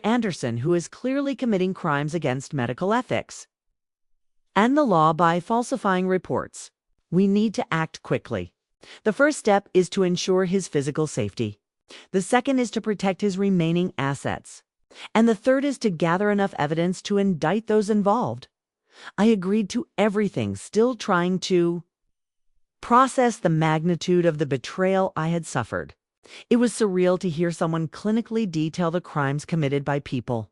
Anderson, who is clearly committing crimes against medical ethics and the law by falsifying reports. We need to act quickly. The first step is to ensure his physical safety. The second is to protect his remaining assets. And the third is to gather enough evidence to indict those involved. I agreed to everything, still trying to process the magnitude of the betrayal I had suffered. It was surreal to hear someone clinically detail the crimes committed by people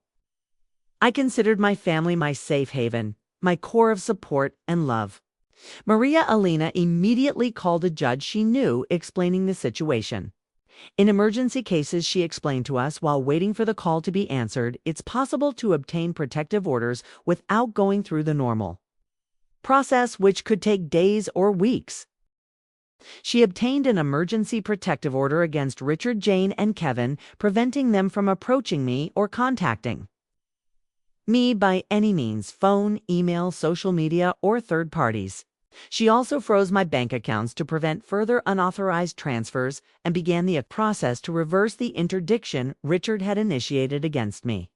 I considered my family, my safe haven, my core of support and love. Maria Elena immediately called a judge she knew, explaining the situation. In emergency cases, she explained to us, while waiting for the call to be answered, it's possible to obtain protective orders without going through the normal process, which could take days or weeks. She obtained an emergency protective order against Richard, Jane, and Kevin, preventing them from approaching me or contacting me by any means: phone, email, social media, or third parties. She also froze my bank accounts to prevent further unauthorized transfers and began the process to reverse the interdiction Richard had initiated against me.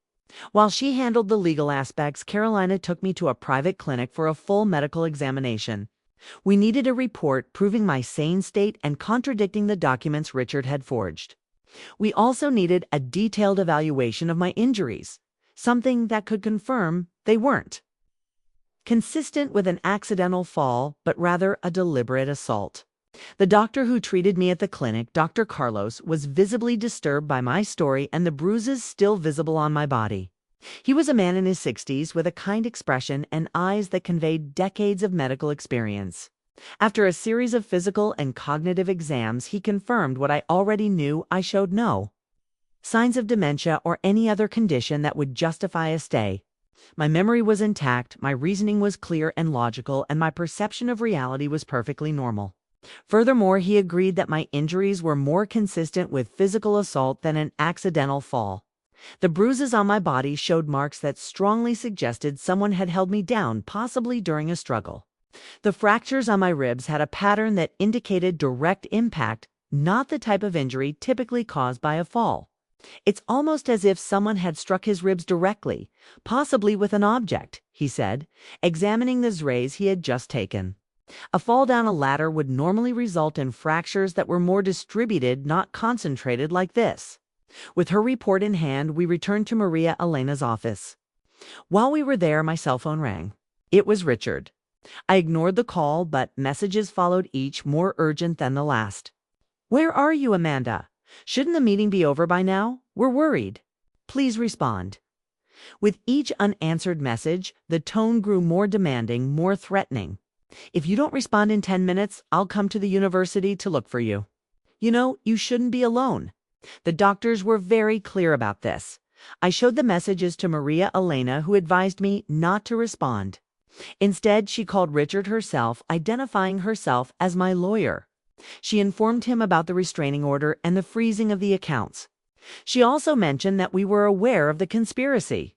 While she handled the legal aspects, Carolina took me to a private clinic for a full medical examination. We needed a report proving my sane state and contradicting the documents Richard had forged. We also needed a detailed evaluation of my injuries, something that could confirm they weren't consistent with an accidental fall, but rather a deliberate assault. The doctor who treated me at the clinic, Dr. Carlos, was visibly disturbed by my story and the bruises still visible on my body. He was a man in his 60s with a kind expression and eyes that conveyed decades of medical experience. After a series of physical and cognitive exams, he confirmed what I already knew: I showed no signs of dementia or any other condition that would justify a stay. My memory was intact, my reasoning was clear and logical, and my perception of reality was perfectly normal. Furthermore, he agreed that my injuries were more consistent with physical assault than an accidental fall. The bruises on my body showed marks that strongly suggested someone had held me down, possibly during a struggle. The fractures on my ribs had a pattern that indicated direct impact, not the type of injury typically caused by a fall. It's almost as if someone had struck his ribs directly, possibly with an object, he said, examining the rays he had just taken. A fall down a ladder would normally result in fractures that were more distributed, not concentrated like this. With her report in hand, we returned to Maria Elena's office. While we were there, my cell phone rang. It was Richard. I ignored the call, but messages followed, each more urgent than the last. "Where are you, Amanda? Shouldn't the meeting be over by now? We're worried. Please respond." With each unanswered message, the tone grew more demanding, more threatening. "If you don't respond in 10 minutes, I'll come to the university to look for you. You know, you shouldn't be alone." The doctors were very clear about this. I showed the messages to Maria Elena, who advised me not to respond. Instead, she called Richard herself, identifying herself as my lawyer. She informed him about the restraining order and the freezing of the accounts. She also mentioned that we were aware of the conspiracy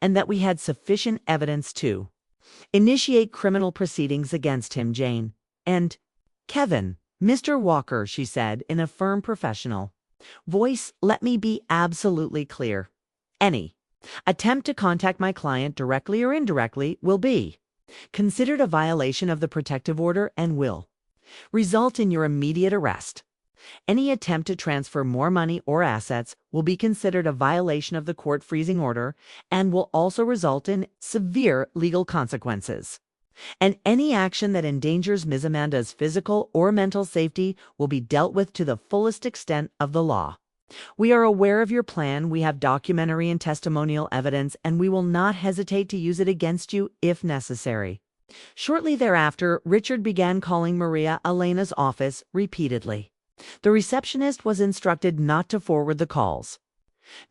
and that we had sufficient evidence to initiate criminal proceedings against him, Jane, and Kevin. "Mr. Walker," she said in a firm, professional voice, "let me be absolutely clear. Any attempt to contact my client directly or indirectly will be considered a violation of the protective order and will result in your immediate arrest. Any attempt to transfer more money or assets will be considered a violation of the court freezing order and will also result in severe legal consequences. And any action that endangers Ms. Amanda's physical or mental safety will be dealt with to the fullest extent of the law. We are aware of your plan, we have documentary and testimonial evidence, and we will not hesitate to use it against you if necessary." Shortly thereafter, Richard began calling Maria Elena's office repeatedly. The receptionist was instructed not to forward the calls.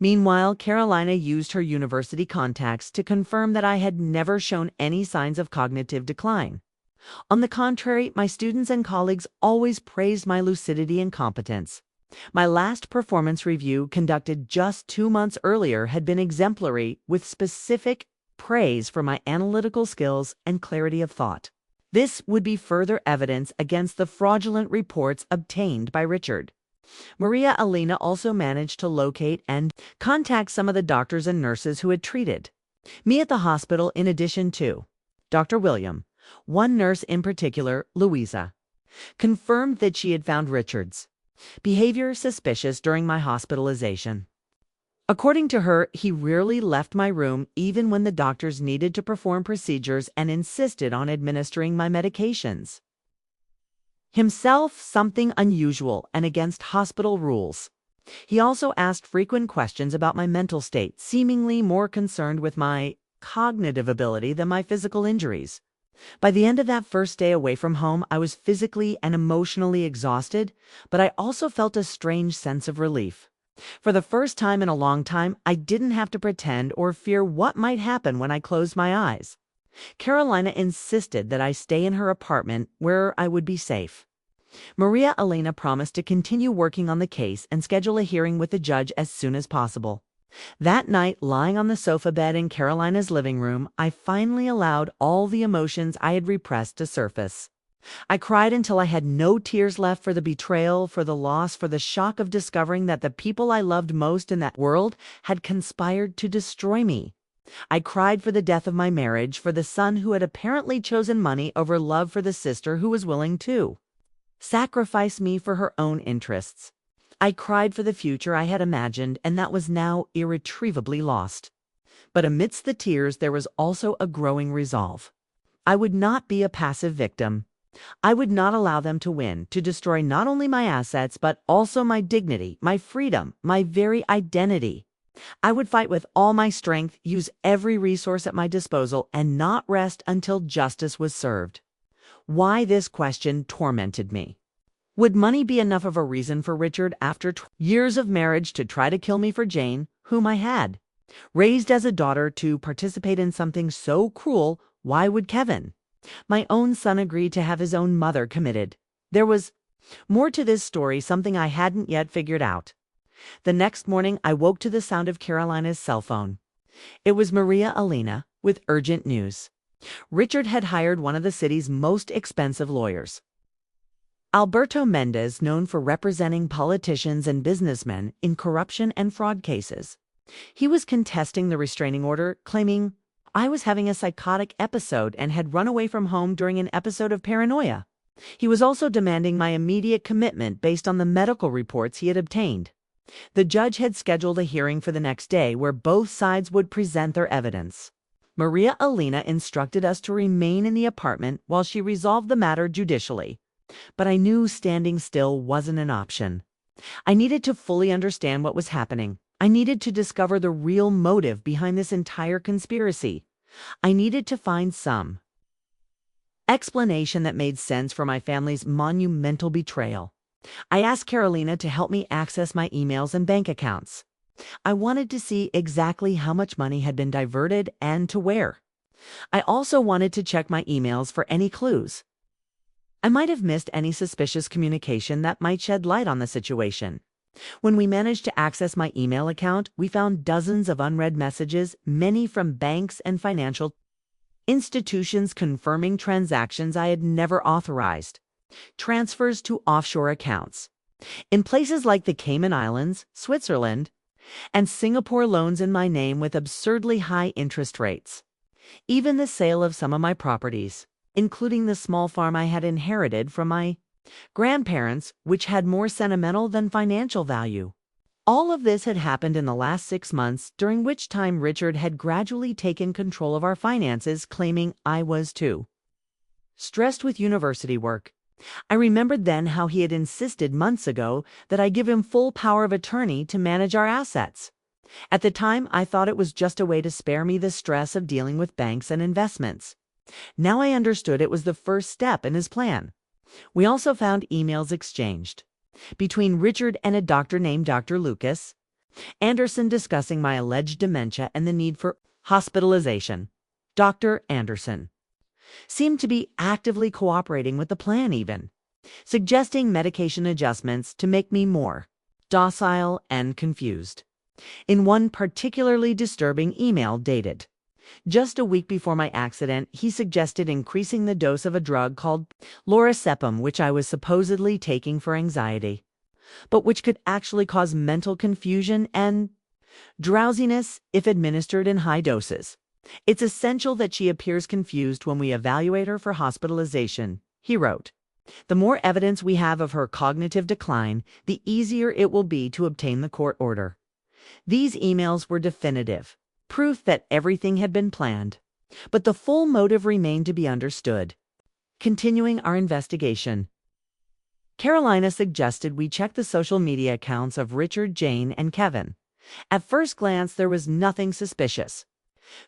Meanwhile, Carolina used her university contacts to confirm that I had never shown any signs of cognitive decline. On the contrary, my students and colleagues always praised my lucidity and competence. My last performance review, conducted just 2 months earlier, had been exemplary, with specific praise for my analytical skills and clarity of thought. This would be further evidence against the fraudulent reports obtained by Richard. Maria Elena also managed to locate and contact some of the doctors and nurses who had treated me at the hospital, in addition to Dr. William. One nurse in particular, Louisa, confirmed that she had found Richard's behavior suspicious during my hospitalization. According to her, he rarely left my room even when the doctors needed to perform procedures and insisted on administering my medications himself, something unusual and against hospital rules. He also asked frequent questions about my mental state, seemingly more concerned with my cognitive ability than my physical injuries. By the end of that first day away from home, I was physically and emotionally exhausted, but I also felt a strange sense of relief. For the first time in a long time, I didn't have to pretend or fear what might happen when I closed my eyes. Carolina insisted that I stay in her apartment where I would be safe. Maria Elena promised to continue working on the case and schedule a hearing with the judge as soon as possible. That night, lying on the sofa bed in Carolina's living room, I finally allowed all the emotions I had repressed to surface. I cried until I had no tears left for the betrayal, for the loss, for the shock of discovering that the people I loved most in that world had conspired to destroy me. I cried for the death of my marriage, for the son who had apparently chosen money over love, for the sister who was willing to sacrifice me for her own interests. I cried for the future I had imagined and that was now irretrievably lost. But amidst the tears, there was also a growing resolve. I would not be a passive victim. I would not allow them to win, to destroy not only my assets, but also my dignity, my freedom, my very identity. I would fight with all my strength, use every resource at my disposal, and not rest until justice was served. Why this question tormented me. Would money be enough of a reason for Richard, after years of marriage, to try to kill me for Jane, whom I had raised as a daughter, to participate in something so cruel? Why would Kevin, my own son, agree to have his own mother committed? There was more to this story, something I hadn't yet figured out. The next morning, I woke to the sound of Carolina's cell phone. It was Maria Elena with urgent news. Richard had hired one of the city's most expensive lawyers, Alberto Mendez, known for representing politicians and businessmen in corruption and fraud cases. He was contesting the restraining order, claiming I was having a psychotic episode and had run away from home during an episode of paranoia. He was also demanding my immediate commitment based on the medical reports he had obtained. The judge had scheduled a hearing for the next day where both sides would present their evidence. Maria Elena instructed us to remain in the apartment while she resolved the matter judicially. But I knew standing still wasn't an option. I needed to fully understand what was happening. I needed to discover the real motive behind this entire conspiracy. I needed to find some explanation that made sense for my family's monumental betrayal. I asked Carolina to help me access my emails and bank accounts. I wanted to see exactly how much money had been diverted and to where. I also wanted to check my emails for any clues. I might have missed any suspicious communication that might shed light on the situation. When we managed to access my email account, we found dozens of unread messages, many from banks and financial institutions confirming transactions I had never authorized, transfers to offshore accounts in places like the Cayman Islands, Switzerland, and Singapore, loans in my name with absurdly high interest rates. Even the sale of some of my properties, including the small farm I had inherited from my grandparents, which had more sentimental than financial value. All of this had happened in the last 6 months, during which time Richard had gradually taken control of our finances, claiming I was too stressed with university work. I remembered then how he had insisted months ago that I give him full power of attorney to manage our assets. At the time, I thought it was just a way to spare me the stress of dealing with banks and investments. Now I understood it was the first step in his plan. We also found emails exchanged between Richard and a doctor named Dr. Lucas Anderson discussing my alleged dementia and the need for hospitalization. Dr. Anderson seemed to be actively cooperating with the plan, even suggesting medication adjustments to make me more docile and confused. In one particularly disturbing email dated just a week before my accident, he suggested increasing the dose of a drug called lorazepam, which I was supposedly taking for anxiety. but which could actually cause mental confusion and drowsiness if administered in high doses. It's essential that she appears confused when we evaluate her for hospitalization, he wrote. The more evidence we have of her cognitive decline, the easier it will be to obtain the court order. These emails were definitive, proof that everything had been planned. But the full motive remained to be understood. Continuing our investigation, Carolina suggested we check the social media accounts of Richard, Jane, and Kevin. At first glance, there was nothing suspicious.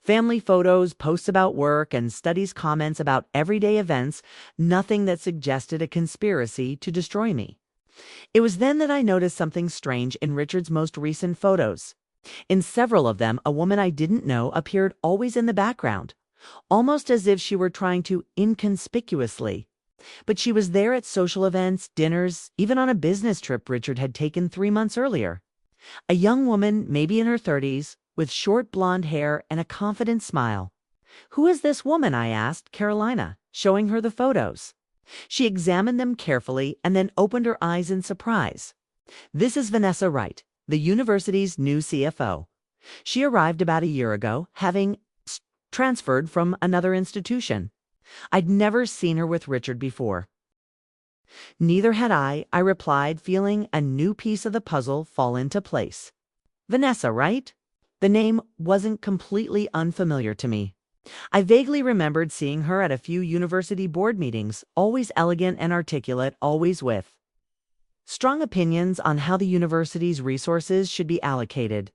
Family photos, posts about work, and studies comments about everyday events, nothing that suggested a conspiracy to destroy me. It was then that I noticed something strange in Richard's most recent photos. In several of them, a woman I didn't know appeared always in the background, almost as if she were trying to inconspicuously. But she was there at social events, dinners, even on a business trip Richard had taken 3 months earlier. A young woman, maybe in her 30s, with short blonde hair and a confident smile. "Who is this woman?" I asked Carolina, showing her the photos. She examined them carefully and then opened her eyes in surprise. "This is Vanessa Wright, the university's new CFO. She arrived about a year ago, having transferred from another institution. I'd never seen her with Richard before." "Neither had I replied, feeling a new piece of the puzzle fall into place. Vanessa, right? The name wasn't completely unfamiliar to me. I vaguely remembered seeing her at a few university board meetings, always elegant and articulate, always with strong opinions on how the university's resources should be allocated.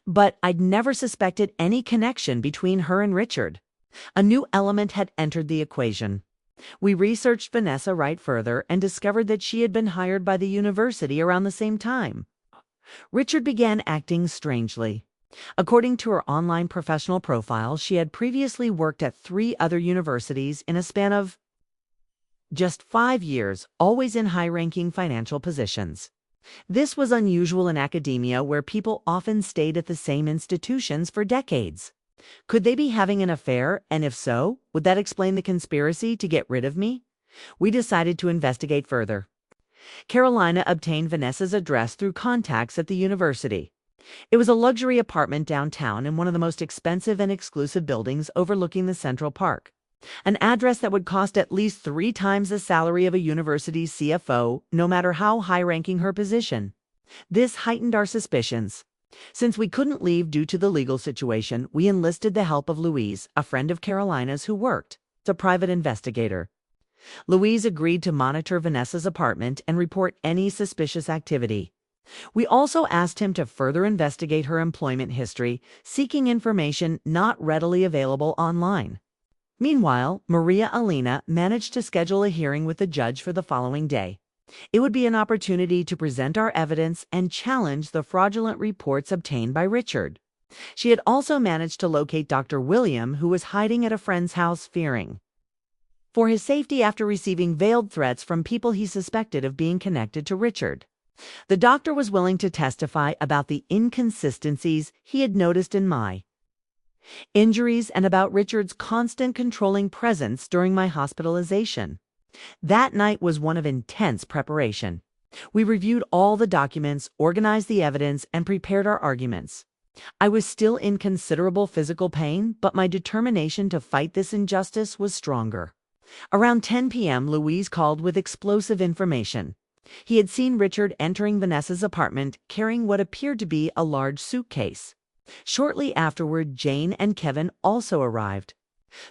But I'd never suspected any connection between her and Richard. A new element had entered the equation. We researched Vanessa Wright further and discovered that she had been hired by the university around the same time. Richard began acting strangely. According to her online professional profile, she had previously worked at 3 other universities in a span of just 5 years, always in high-ranking financial positions. This was unusual in academia, where people often stayed at the same institutions for decades. Could they be having an affair, and if so, would that explain the conspiracy to get rid of me? We decided to investigate further. Carolina obtained Vanessa's address through contacts at the university. It was a luxury apartment downtown in one of the most expensive and exclusive buildings overlooking the Central Park. An address that would cost at least 3 times the salary of a university's CFO, no matter how high-ranking her position. This heightened our suspicions. Since we couldn't leave due to the legal situation, we enlisted the help of Louise, a friend of Carolina's who worked as a private investigator. Louise agreed to monitor Vanessa's apartment and report any suspicious activity. We also asked him to further investigate her employment history, seeking information not readily available online. Meanwhile, Maria Elena managed to schedule a hearing with the judge for the following day. It would be an opportunity to present our evidence and challenge the fraudulent reports obtained by Richard. She had also managed to locate Dr. William, who was hiding at a friend's house, fearing for his safety after receiving veiled threats from people he suspected of being connected to Richard. The doctor was willing to testify about the inconsistencies he had noticed in my injuries and about Richard's constant controlling presence during my hospitalization. That night was one of intense preparation. We reviewed all the documents, organized the evidence, and prepared our arguments. I was still in considerable physical pain, but my determination to fight this injustice was stronger. Around 10 p.m., Louise called with explosive information. He had seen Richard entering Vanessa's apartment carrying what appeared to be a large suitcase. Shortly afterward, Jane and Kevin also arrived.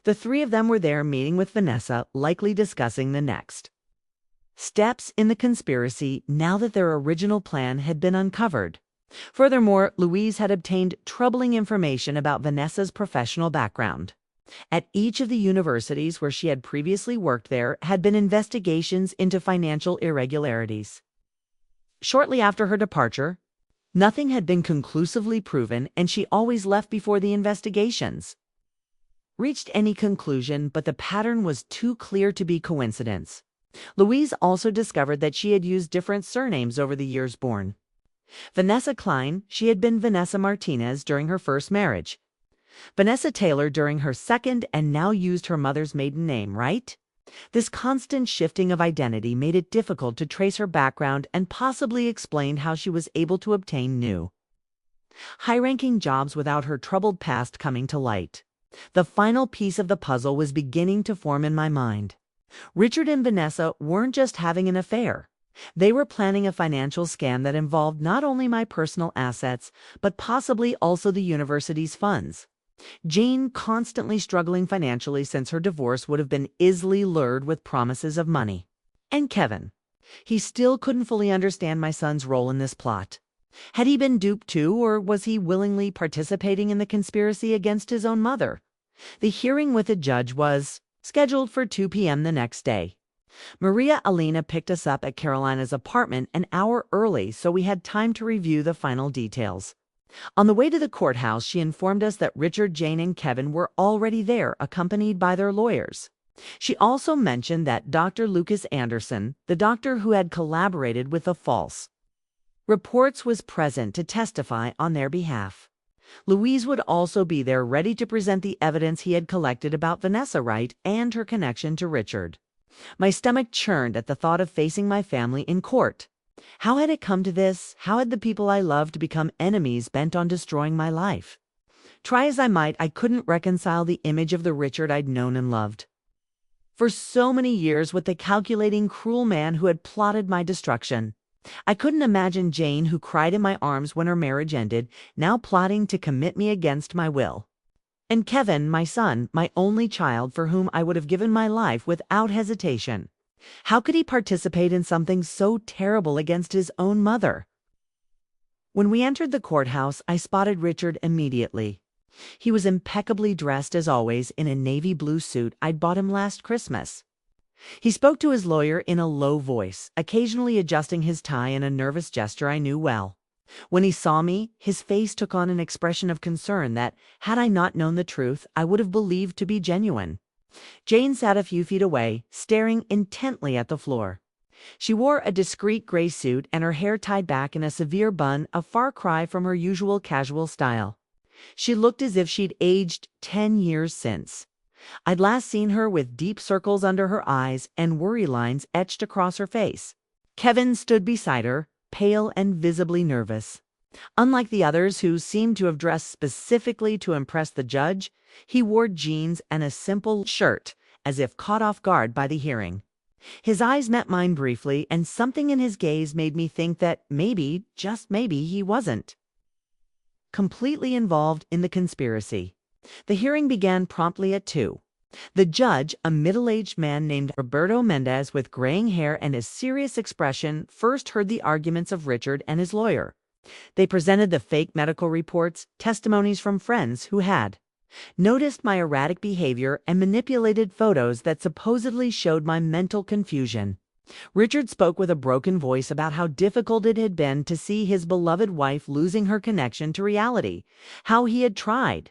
The 3 of them were there meeting with Vanessa, likely discussing the next steps in the conspiracy now that their original plan had been uncovered. Furthermore, Louise had obtained troubling information about Vanessa's professional background. At each of the universities where she had previously worked, there had been investigations into financial irregularities. Shortly after her departure, nothing had been conclusively proven, and she always left before the investigations reached any conclusion, but the pattern was too clear to be coincidence. Louise also discovered that she had used different surnames over the years born. Vanessa Klein, she had been Vanessa Martinez during her first marriage. Vanessa Taylor during her second, and now used her mother's maiden name, right? This constant shifting of identity made it difficult to trace her background and possibly explained how she was able to obtain new, high-ranking jobs without her troubled past coming to light. The final piece of the puzzle was beginning to form in my mind. Richard and Vanessa weren't just having an affair. They were planning a financial scam that involved not only my personal assets, but possibly also the university's funds. Jane, constantly struggling financially since her divorce, would have been easily lured with promises of money. And Kevin. He still couldn't fully understand my son's role in this plot. Had he been duped too, or was he willingly participating in the conspiracy against his own mother? The hearing with the judge was scheduled for 2 p.m. the next day. Maria Elena picked us up at Carolina's apartment an hour early, so we had time to review the final details. On the way to the courthouse, she informed us that Richard, Jane, and Kevin were already there, accompanied by their lawyers. She also mentioned that Dr. Lucas Anderson, the doctor who had collaborated with the false reports, was present to testify on their behalf. Louise would also be there, ready to present the evidence he had collected about Vanessa Wright and her connection to Richard. My stomach churned at the thought of facing my family in court. How had it come to this? How had the people I loved become enemies bent on destroying my life? Try as I might, I couldn't reconcile the image of the Richard I'd known and loved for so many years with the calculating, cruel man who had plotted my destruction. I couldn't imagine Jane, who cried in my arms when her marriage ended, now plotting to commit me against my will. And Kevin, my son, my only child, for whom I would have given my life without hesitation. How could he participate in something so terrible against his own mother? When we entered the courthouse, I spotted Richard immediately. He was impeccably dressed as always in a navy blue suit I'd bought him last Christmas. He spoke to his lawyer in a low voice, occasionally adjusting his tie in a nervous gesture I knew well. When he saw me, his face took on an expression of concern that, had I not known the truth, I would have believed to be genuine. Jane sat a few feet away, staring intently at the floor. She wore a discreet gray suit and her hair tied back in a severe bun, a far cry from her usual casual style. She looked as if she'd aged 10 years since. I'd last seen her with deep circles under her eyes and worry lines etched across her face. Kevin stood beside her, pale and visibly nervous. Unlike the others, who seemed to have dressed specifically to impress the judge, he wore jeans and a simple shirt, as if caught off guard by the hearing. His eyes met mine briefly, and something in his gaze made me think that maybe, just maybe, he wasn't completely involved in the conspiracy. The hearing began promptly at 2. The judge, a middle-aged man named Roberto Mendez with graying hair and a serious expression, first heard the arguments of Richard and his lawyer. They presented the fake medical reports, testimonies from friends who had noticed my erratic behavior, and manipulated photos that supposedly showed my mental confusion. Richard spoke with a broken voice about how difficult it had been to see his beloved wife losing her connection to reality, how he had tried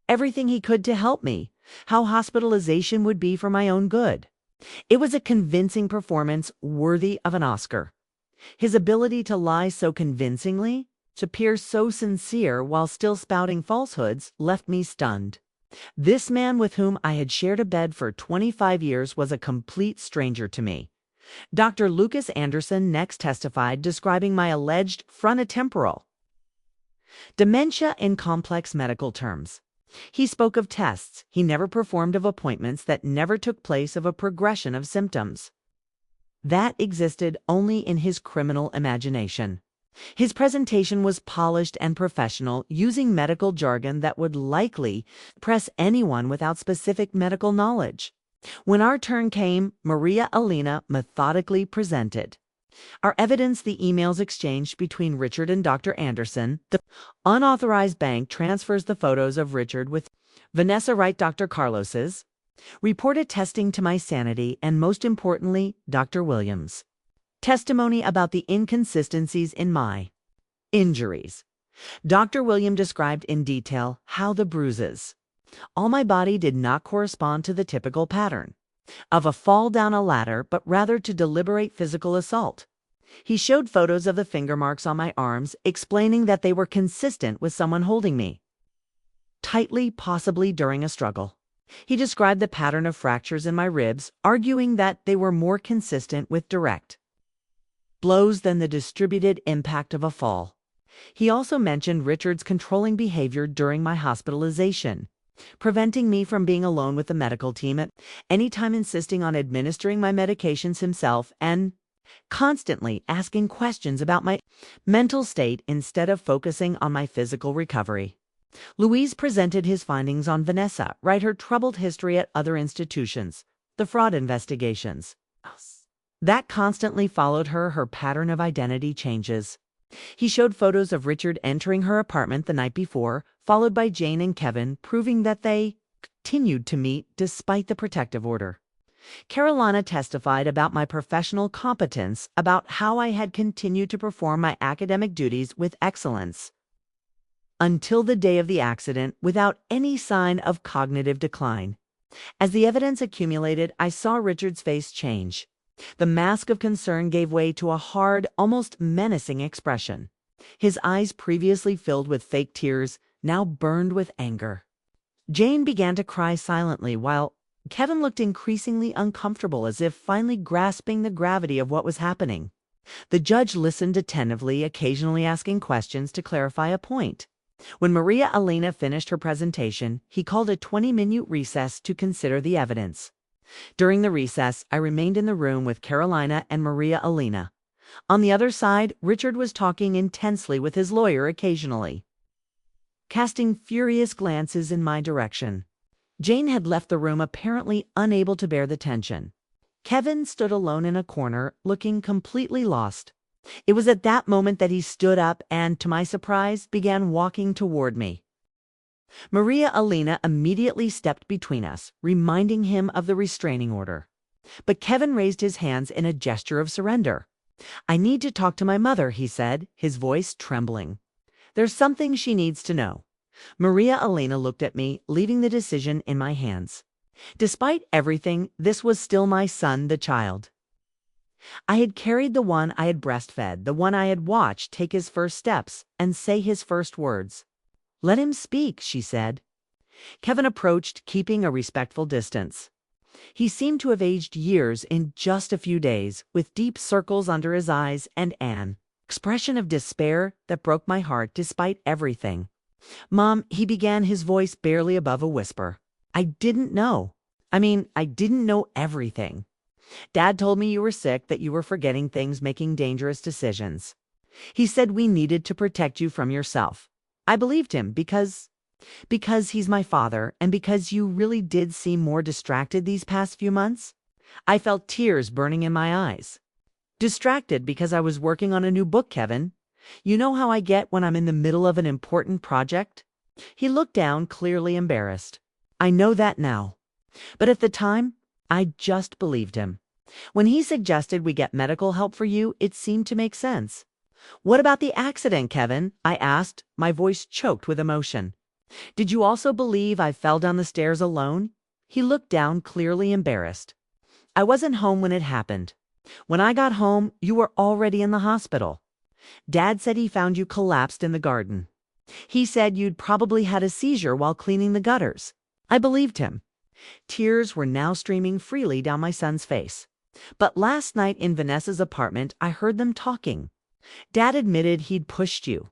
everything he could to help me, how hospitalization would be for my own good. It was a convincing performance worthy of an Oscar. His ability to lie so convincingly, to appear so sincere while still spouting falsehoods, left me stunned. This man with whom I had shared a bed for 25 years was a complete stranger to me. Dr. Lucas Anderson next testified, describing my alleged frontotemporal dementia in complex medical terms. He spoke of tests he never performed, of appointments that never took place, of a progression of symptoms that existed only in his criminal imagination. His presentation was polished and professional, using medical jargon that would likely impress anyone without specific medical knowledge. When our turn came, Maria Elena methodically presented our evidence: the emails exchanged between Richard and Dr. Anderson, the unauthorized bank transfers, the photos of Richard with Vanessa Wright, Dr. Carlos's reported testing to my sanity, and most importantly, Dr. Williams' testimony about the inconsistencies in my injuries. Dr. William described in detail how the bruises all my body did not correspond to the typical pattern of a fall down a ladder, but rather to deliberate physical assault. He showed photos of the finger marks on my arms, explaining that they were consistent with someone holding me tightly, possibly during a struggle. He described the pattern of fractures in my ribs, arguing that they were more consistent with direct blows than the distributed impact of a fall. He also mentioned Richard's controlling behavior during my hospitalization, preventing me from being alone with the medical team at any time, insisting on administering my medications himself, and constantly asking questions about my mental state instead of focusing on my physical recovery. Louise presented his findings on Vanessa, her troubled history at other institutions, the fraud investigations that constantly followed her pattern of identity changes. He showed photos of Richard entering her apartment the night before, followed by Jane and Kevin, proving that they continued to meet despite the protective order. Carolina testified about my professional competence, about how I had continued to perform my academic duties with excellence until the day of the accident without any sign of cognitive decline. As the evidence accumulated, I saw Richard's face change. The mask of concern gave way to a hard, almost menacing expression. His eyes, previously filled with fake tears, now burned with anger. Jane began to cry silently, while Kevin looked increasingly uncomfortable, as if finally grasping the gravity of what was happening. The judge listened attentively, occasionally asking questions to clarify a point. When Maria Elena finished her presentation, he called a 20-minute recess to consider the evidence. During the recess, I remained in the room with Carolina and Maria Elena. On the other side, Richard was talking intensely with his lawyer, occasionally casting furious glances in my direction. Jane had left the room, apparently unable to bear the tension. Kevin stood alone in a corner, looking completely lost. It was at that moment that he stood up and, to my surprise, began walking toward me. Maria Elena immediately stepped between us, reminding him of the restraining order. But Kevin raised his hands in a gesture of surrender. "I need to talk to my mother," he said, his voice trembling. "There's something she needs to know." Maria Elena looked at me, leaving the decision in my hands. Despite everything, this was still my son, the child I had carried, the one I had breastfed, the one I had watched take his first steps and say his first words. "Let him speak," she said. Kevin approached, keeping a respectful distance. He seemed to have aged years in just a few days, with deep circles under his eyes and an expression of despair that broke my heart despite everything. "Mom," he began, his voice barely above a whisper. I didn't know everything. Dad told me you were sick, that you were forgetting things, making dangerous decisions. He said we needed to protect you from yourself. I believed him because he's my father, and because you really did seem more distracted these past few months." I felt tears burning in my eyes. "Distracted because I was working on a new book, Kevin. You know how I get when I'm in the middle of an important project?" He looked down, clearly embarrassed. "I know that now. But at the time, I just believed him. When he suggested we get medical help for you, it seemed to make sense." "What about the accident, Kevin?" I asked, my voice choked with emotion. "Did you also believe I fell down the stairs alone?" He looked down, clearly embarrassed. "I wasn't home when it happened. When I got home, you were already in the hospital. Dad said he found you collapsed in the garden. He said you'd probably had a seizure while cleaning the gutters." I believed him. Tears were now streaming freely down my son's face. "But last night in Vanessa's apartment, I heard them talking. Dad admitted he'd pushed you.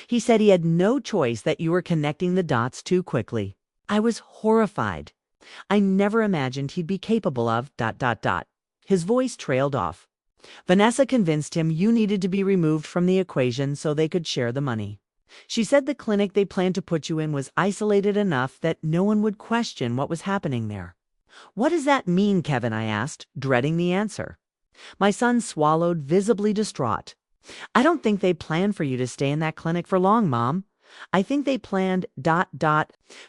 He said he had no choice, that you were connecting the dots too quickly." I was horrified. I never imagined he'd be capable of ... His voice trailed off. "Vanessa convinced him you needed to be removed from the equation so they could share the money. She said the clinic they planned to put you in was isolated enough that no one would question what was happening there." "What does that mean, Kevin?" I asked, dreading the answer. My son swallowed, visibly distraught. "I don't think they planned for you to stay in that clinic for long, Mom. I think they planned ...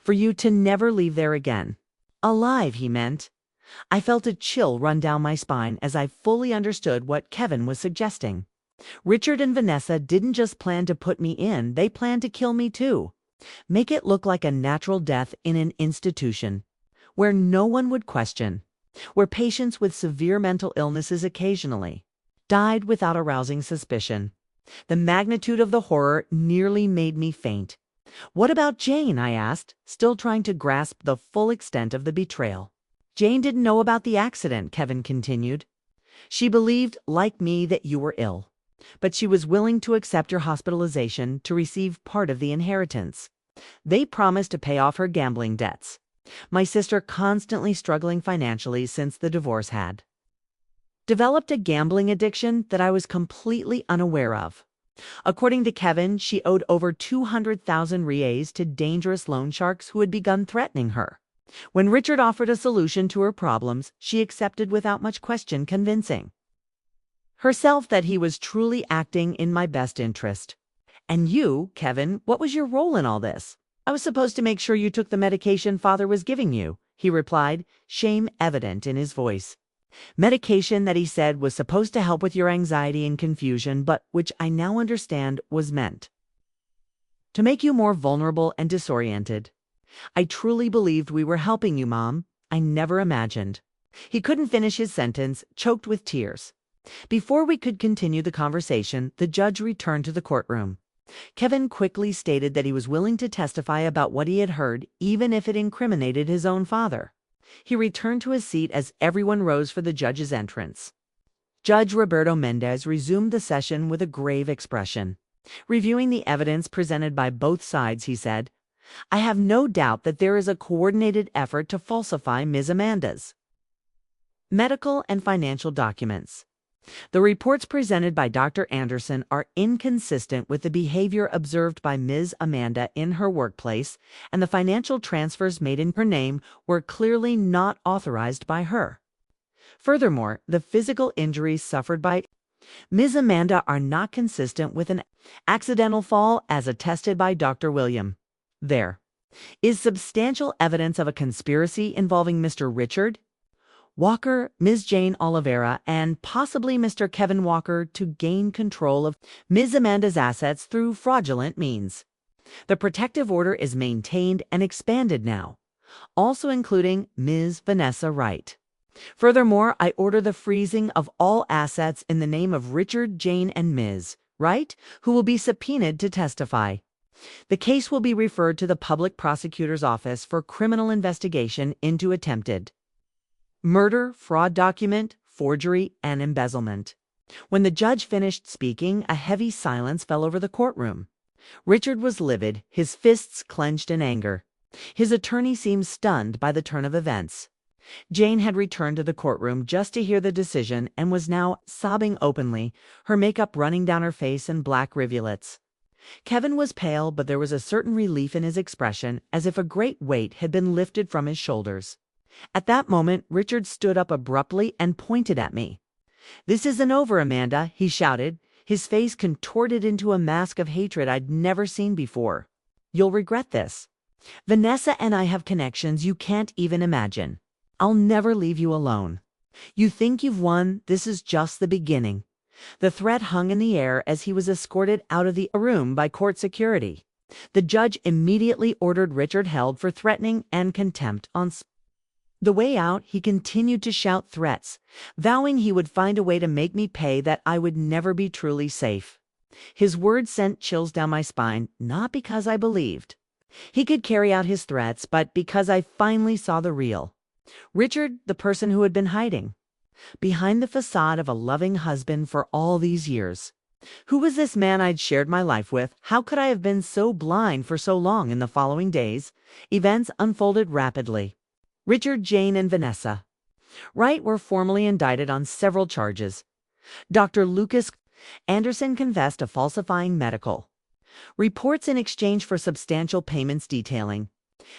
for you to never leave there again." Alive, he meant. I felt a chill run down my spine as I fully understood what Kevin was suggesting. Richard and Vanessa didn't just plan to put me in, they planned to kill me too. Make it look like a natural death in an institution where no one would question, where patients with severe mental illnesses occasionally died without arousing suspicion. The magnitude of the horror nearly made me faint. What about Jane? I asked, still trying to grasp the full extent of the betrayal. Jane didn't know about the accident, Kevin continued. She believed, like me, that you were ill, but she was willing to accept your hospitalization to receive part of the inheritance. They promised to pay off her gambling debts. My sister, constantly struggling financially since the divorce, had developed a gambling addiction that I was completely unaware of. According to Kevin, she owed over 200,000 reais to dangerous loan sharks who had begun threatening her. When Richard offered a solution to her problems, she accepted without much question, convincing herself that he was truly acting in my best interest. And you, Kevin, what was your role in all this? I was supposed to make sure you took the medication Father was giving you, he replied, shame evident in his voice. Medication that he said was supposed to help with your anxiety and confusion, but which I now understand was meant to make you more vulnerable and disoriented. I truly believed we were helping you, Mom. I never imagined. He couldn't finish his sentence, choked with tears. Before we could continue the conversation, the judge returned to the courtroom. Kevin quickly stated that he was willing to testify about what he had heard, even if it incriminated his own father. He returned to his seat as everyone rose for the judge's entrance. Judge Roberto Mendez resumed the session with a grave expression. Reviewing the evidence presented by both sides, he said, I have no doubt that there is a coordinated effort to falsify Ms. Amanda's medical and financial documents. The reports presented by Dr. Anderson are inconsistent with the behavior observed by Ms. Amanda in her workplace, and the financial transfers made in her name were clearly not authorized by her. Furthermore, the physical injuries suffered by Ms. Amanda are not consistent with an accidental fall as attested by Dr. William. There is substantial evidence of a conspiracy involving Mr. Richard Walker, Ms. Jane Oliveira, and possibly Mr. Kevin Walker to gain control of Ms. Amanda's assets through fraudulent means. The protective order is maintained and expanded now, also including Ms. Vanessa Wright. Furthermore, I order the freezing of all assets in the name of Richard, Jane, and Ms. Wright, who will be subpoenaed to testify. The case will be referred to the Public Prosecutor's Office for criminal investigation into attempted murder, fraud document, forgery, and embezzlement. When the judge finished speaking, a heavy silence fell over the courtroom. Richard was livid, his fists clenched in anger. His attorney seemed stunned by the turn of events. Jane had returned to the courtroom just to hear the decision and was now sobbing openly, her makeup running down her face in black rivulets. Kevin was pale, but there was a certain relief in his expression, as if a great weight had been lifted from his shoulders. At that moment, Richard stood up abruptly and pointed at me. "This isn't over, Amanda," he shouted, his face contorted into a mask of hatred I'd never seen before. "You'll regret this. Vanessa and I have connections you can't even imagine. I'll never leave you alone. You think you've won? This is just the beginning." The threat hung in the air as he was escorted out of the room by court security. The judge immediately ordered Richard held for threatening and contempt on the way out. He continued to shout threats, vowing he would find a way to make me pay, that I would never be truly safe. His words sent chills down my spine, not because I believed he could carry out his threats, but because I finally saw the real Richard, the person who had been hiding behind the facade of a loving husband for all these years. Who was this man I'd shared my life with? How could I have been so blind for so long? In the following days, events unfolded rapidly. Richard, Jane, and Vanessa Wright were formally indicted on several charges. Dr. Lucas Anderson confessed to falsifying medical reports in exchange for substantial payments, detailing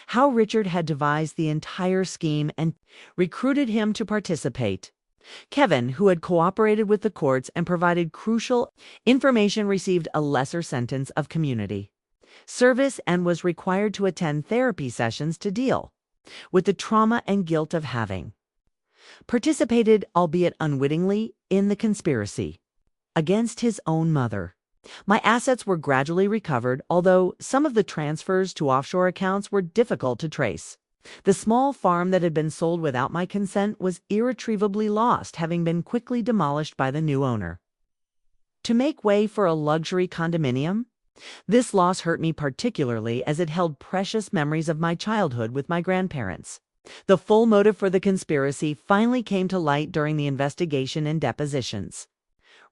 how Richard had devised the entire scheme and recruited him to participate. Kevin, who had cooperated with the courts and provided crucial information, received a lesser sentence of community service and was required to attend therapy sessions to deal with the trauma and guilt of having participated, albeit unwittingly, in the conspiracy against his own mother. My assets were gradually recovered, although some of the transfers to offshore accounts were difficult to trace. The small farm that had been sold without my consent was irretrievably lost, having been quickly demolished by the new owner to make way for a luxury condominium. This loss hurt me particularly as it held precious memories of my childhood with my grandparents. The full motive for the conspiracy finally came to light during the investigation and depositions.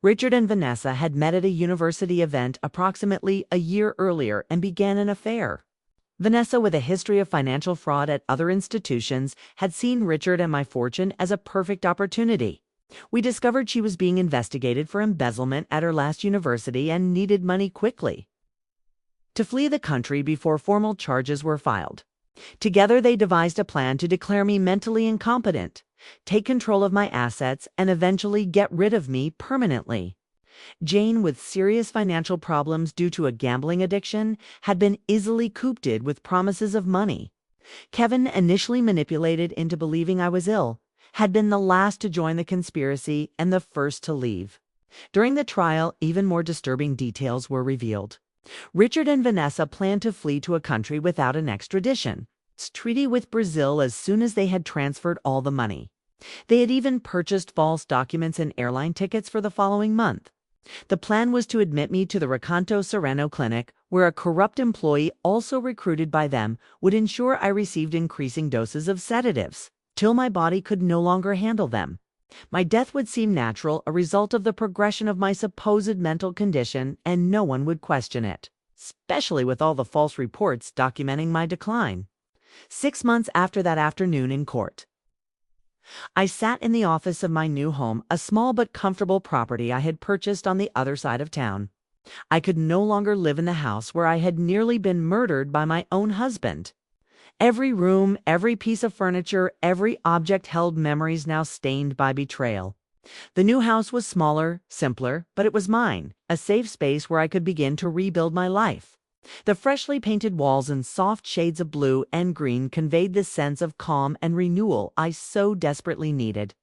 Richard and Vanessa had met at a university event approximately a year earlier and began an affair. Vanessa, with a history of financial fraud at other institutions, had seen Richard and my fortune as a perfect opportunity. We discovered she was being investigated for embezzlement at her last university and needed money quickly to flee the country before formal charges were filed. Together, they devised a plan to declare me mentally incompetent, take control of my assets, and eventually get rid of me permanently. Jane, with serious financial problems due to a gambling addiction, had been easily cooped with promises of money. Kevin, initially manipulated into believing I was ill, had been the last to join the conspiracy and the first to leave. During the trial, even more disturbing details were revealed. Richard and Vanessa planned to flee to a country without an extradition treaty with Brazil as soon as they had transferred all the money. They had even purchased false documents and airline tickets for the following month. The plan was to admit me to the Recanto Sereno clinic, where a corrupt employee also recruited by them would ensure I received increasing doses of sedatives, till my body could no longer handle them. My death would seem natural, a result of the progression of my supposed mental condition, and no one would question it, especially with all the false reports documenting my decline. 6 months after that afternoon in court, I sat in the office of my new home, a small but comfortable property I had purchased on the other side of town. I could no longer live in the house where I had nearly been murdered by my own husband. Every room, every piece of furniture, every object held memories now stained by betrayal. The new house was smaller, simpler, but it was mine, a safe space where I could begin to rebuild my life. The freshly painted walls and soft shades of blue and green conveyed the sense of calm and renewal I so desperately needed.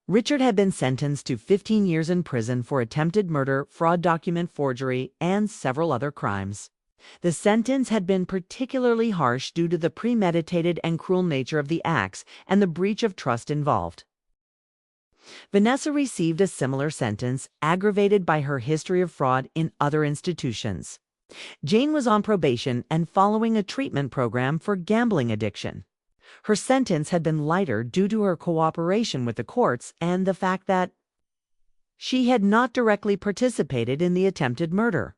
Richard had been sentenced to 15 years in prison for attempted murder, fraud document forgery, and several other crimes. The sentence had been particularly harsh due to the premeditated and cruel nature of the acts and the breach of trust involved. Vanessa received a similar sentence, aggravated by her history of fraud in other institutions. Jane was on probation and following a treatment program for gambling addiction. Her sentence had been lighter due to her cooperation with the courts and the fact that she had not directly participated in the attempted murder.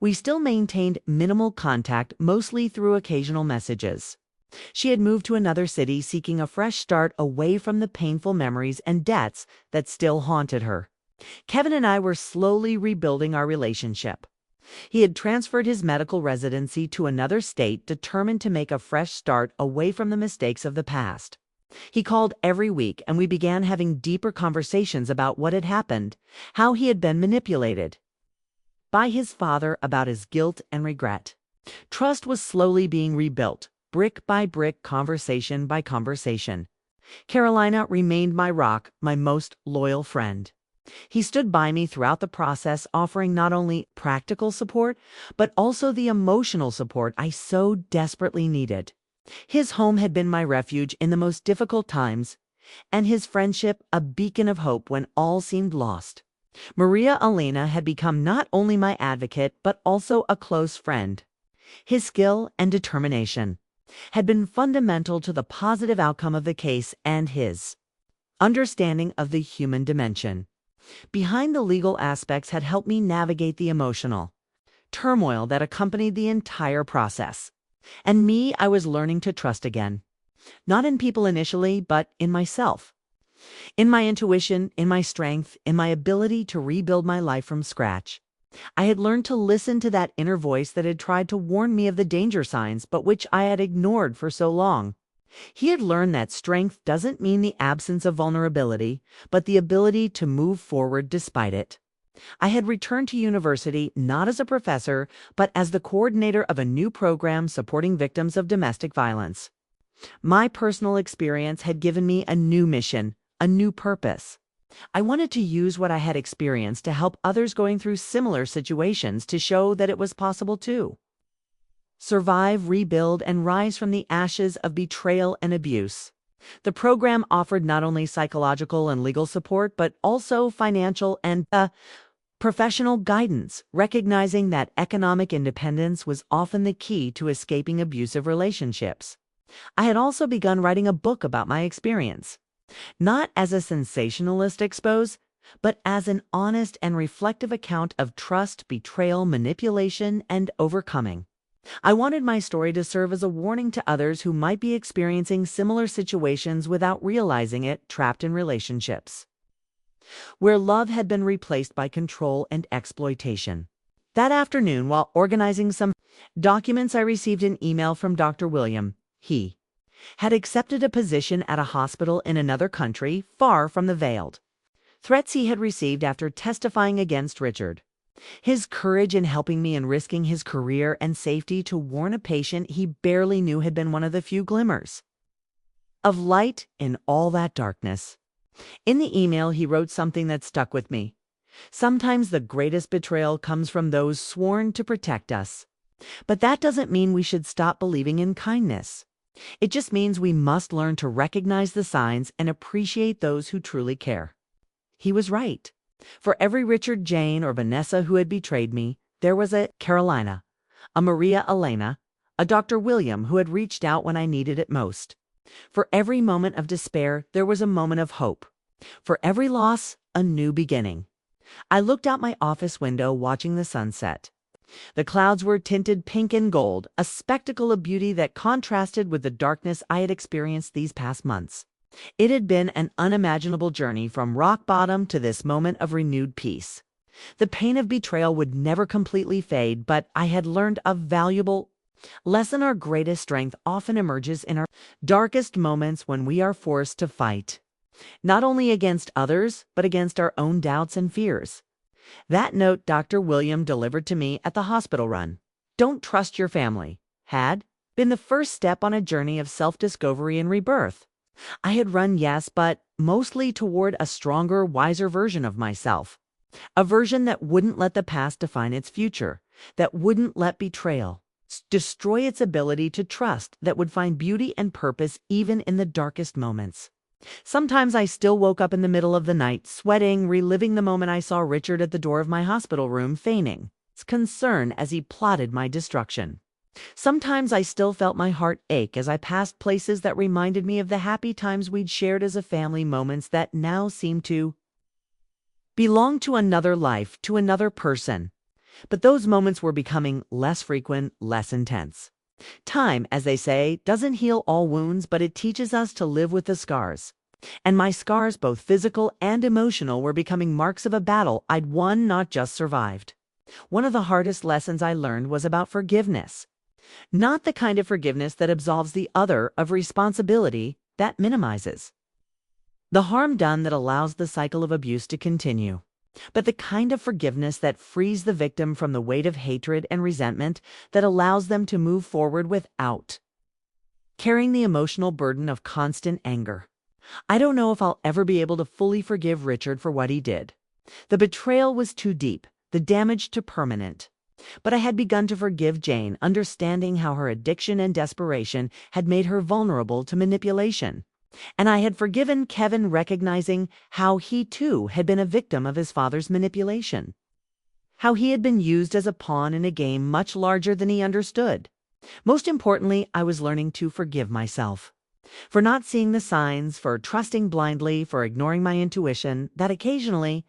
We still maintained minimal contact, mostly through occasional messages. She had moved to another city, seeking a fresh start away from the painful memories and debts that still haunted her. Kevin and I were slowly rebuilding our relationship. He had transferred his medical residency to another state, determined to make a fresh start away from the mistakes of the past. He called every week, and we began having deeper conversations about what had happened, how he had been manipulated by his father, about his guilt and regret. Trust was slowly being rebuilt, brick by brick, conversation by conversation. Carolina remained my rock, my most loyal friend. He stood by me throughout the process, offering not only practical support, but also the emotional support I so desperately needed. His home had been my refuge in the most difficult times, and his friendship a beacon of hope when all seemed lost. Maria Elena had become not only my advocate, but also a close friend. His skill and determination had been fundamental to the positive outcome of the case, and his understanding of the human dimension behind the legal aspects had helped me navigate the emotional turmoil that accompanied the entire process. And me, I was learning to trust again. Not in people initially, but in myself. In my intuition, in my strength, in my ability to rebuild my life from scratch. I had learned to listen to that inner voice that had tried to warn me of the danger signs, but which I had ignored for so long. He had learned that strength doesn't mean the absence of vulnerability, but the ability to move forward despite it. I had returned to university not as a professor, but as the coordinator of a new program supporting victims of domestic violence. My personal experience had given me a new mission, a new purpose. I wanted to use what I had experienced to help others going through similar situations, to show that it was possible too. Survive, rebuild, and rise from the ashes of betrayal and abuse. The program offered not only psychological and legal support, but also financial and Professional guidance, recognizing that economic independence was often the key to escaping abusive relationships. I had also begun writing a book about my experience, not as a sensationalist expose, but as an honest and reflective account of trust, betrayal, manipulation, and overcoming. I wanted my story to serve as a warning to others who might be experiencing similar situations without realizing it, trapped in relationships where love had been replaced by control and exploitation. That afternoon, while organizing some documents, I received an email from Dr. William. He had accepted a position at a hospital in another country, far from the veiled threats he had received after testifying against Richard. His courage in helping me and risking his career and safety to warn a patient he barely knew had been one of the few glimmers of light in all that darkness. In the email, he wrote something that stuck with me. Sometimes the greatest betrayal comes from those sworn to protect us. But that doesn't mean we should stop believing in kindness. It just means we must learn to recognize the signs and appreciate those who truly care. He was right. For every Richard, Jane, or Vanessa who had betrayed me, there was a Carolina, a Maria Elena, a Dr. William who had reached out when I needed it most. For every moment of despair, there was a moment of hope. For every loss, a new beginning. I looked out my office window, watching the sunset. The clouds were tinted pink and gold, a spectacle of beauty that contrasted with the darkness I had experienced these past months. It had been an unimaginable journey from rock bottom to this moment of renewed peace. The pain of betrayal would never completely fade, but I had learned a valuable lesson. Our greatest strength often emerges in our darkest moments, when we are forced to fight, not only against others, but against our own doubts and fears. That note Dr. William delivered to me at the hospital run, "Don't trust your family," had been the first step on a journey of self-discovery and rebirth. I had run, yes, but mostly toward a stronger, wiser version of myself. A version that wouldn't let the past define its future, that wouldn't let betrayal destroy its ability to trust, that would find beauty and purpose even in the darkest moments. Sometimes I still woke up in the middle of the night, sweating, reliving the moment I saw Richard at the door of my hospital room, feigning concern as he plotted my destruction. Sometimes I still felt my heart ache as I passed places that reminded me of the happy times we'd shared as a family, moments that now seemed to belong to another life, to another person. But those moments were becoming less frequent, less intense. Time, as they say, doesn't heal all wounds, but it teaches us to live with the scars. And my scars, both physical and emotional, were becoming marks of a battle I'd won, not just survived. One of the hardest lessons I learned was about forgiveness. Not the kind of forgiveness that absolves the other of responsibility, that minimizes the harm done, that allows the cycle of abuse to continue. But the kind of forgiveness that frees the victim from the weight of hatred and resentment, that allows them to move forward without carrying the emotional burden of constant anger. I don't know if I'll ever be able to fully forgive Richard for what he did. The betrayal was too deep, the damage too permanent. But I had begun to forgive Jane, understanding how her addiction and desperation had made her vulnerable to manipulation. And I had forgiven Kevin, recognizing how he too had been a victim of his father's manipulation. How he had been used as a pawn in a game much larger than he understood. Most importantly, I was learning to forgive myself. For not seeing the signs, for trusting blindly, for ignoring my intuition that occasionally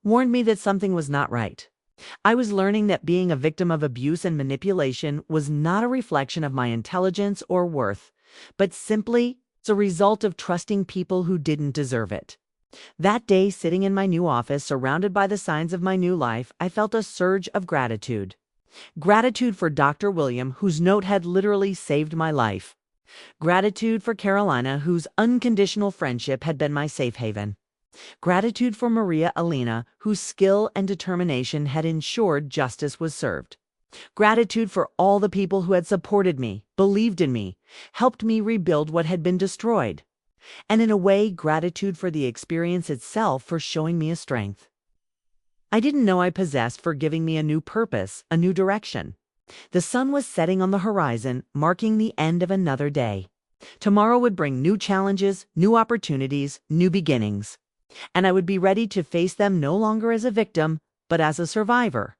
warned me that something was not right. I was learning that being a victim of abuse and manipulation was not a reflection of my intelligence or worth, but simply a result of trusting people who didn't deserve it. That day, sitting in my new office, surrounded by the signs of my new life, I felt a surge of gratitude. Gratitude for Dr. William, whose note had literally saved my life. Gratitude for Carolina, whose unconditional friendship had been my safe haven. Gratitude for Maria Elena, whose skill and determination had ensured justice was served. Gratitude for all the people who had supported me, believed in me, helped me rebuild what had been destroyed. And in a way, gratitude for the experience itself, for showing me a strength I didn't know I possessed, for giving me a new purpose, a new direction. The sun was setting on the horizon, marking the end of another day. Tomorrow would bring new challenges, new opportunities, new beginnings. And I would be ready to face them no longer as a victim, but as a survivor.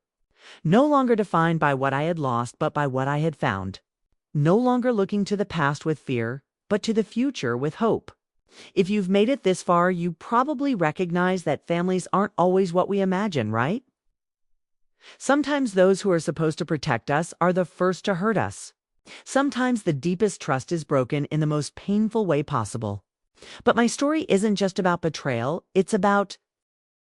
No longer defined by what I had lost, but by what I had found. No longer looking to the past with fear, but to the future with hope. If you've made it this far, you probably recognize that families aren't always what we imagine, right? Sometimes those who are supposed to protect us are the first to hurt us. Sometimes the deepest trust is broken in the most painful way possible. But my story isn't just about betrayal, it's about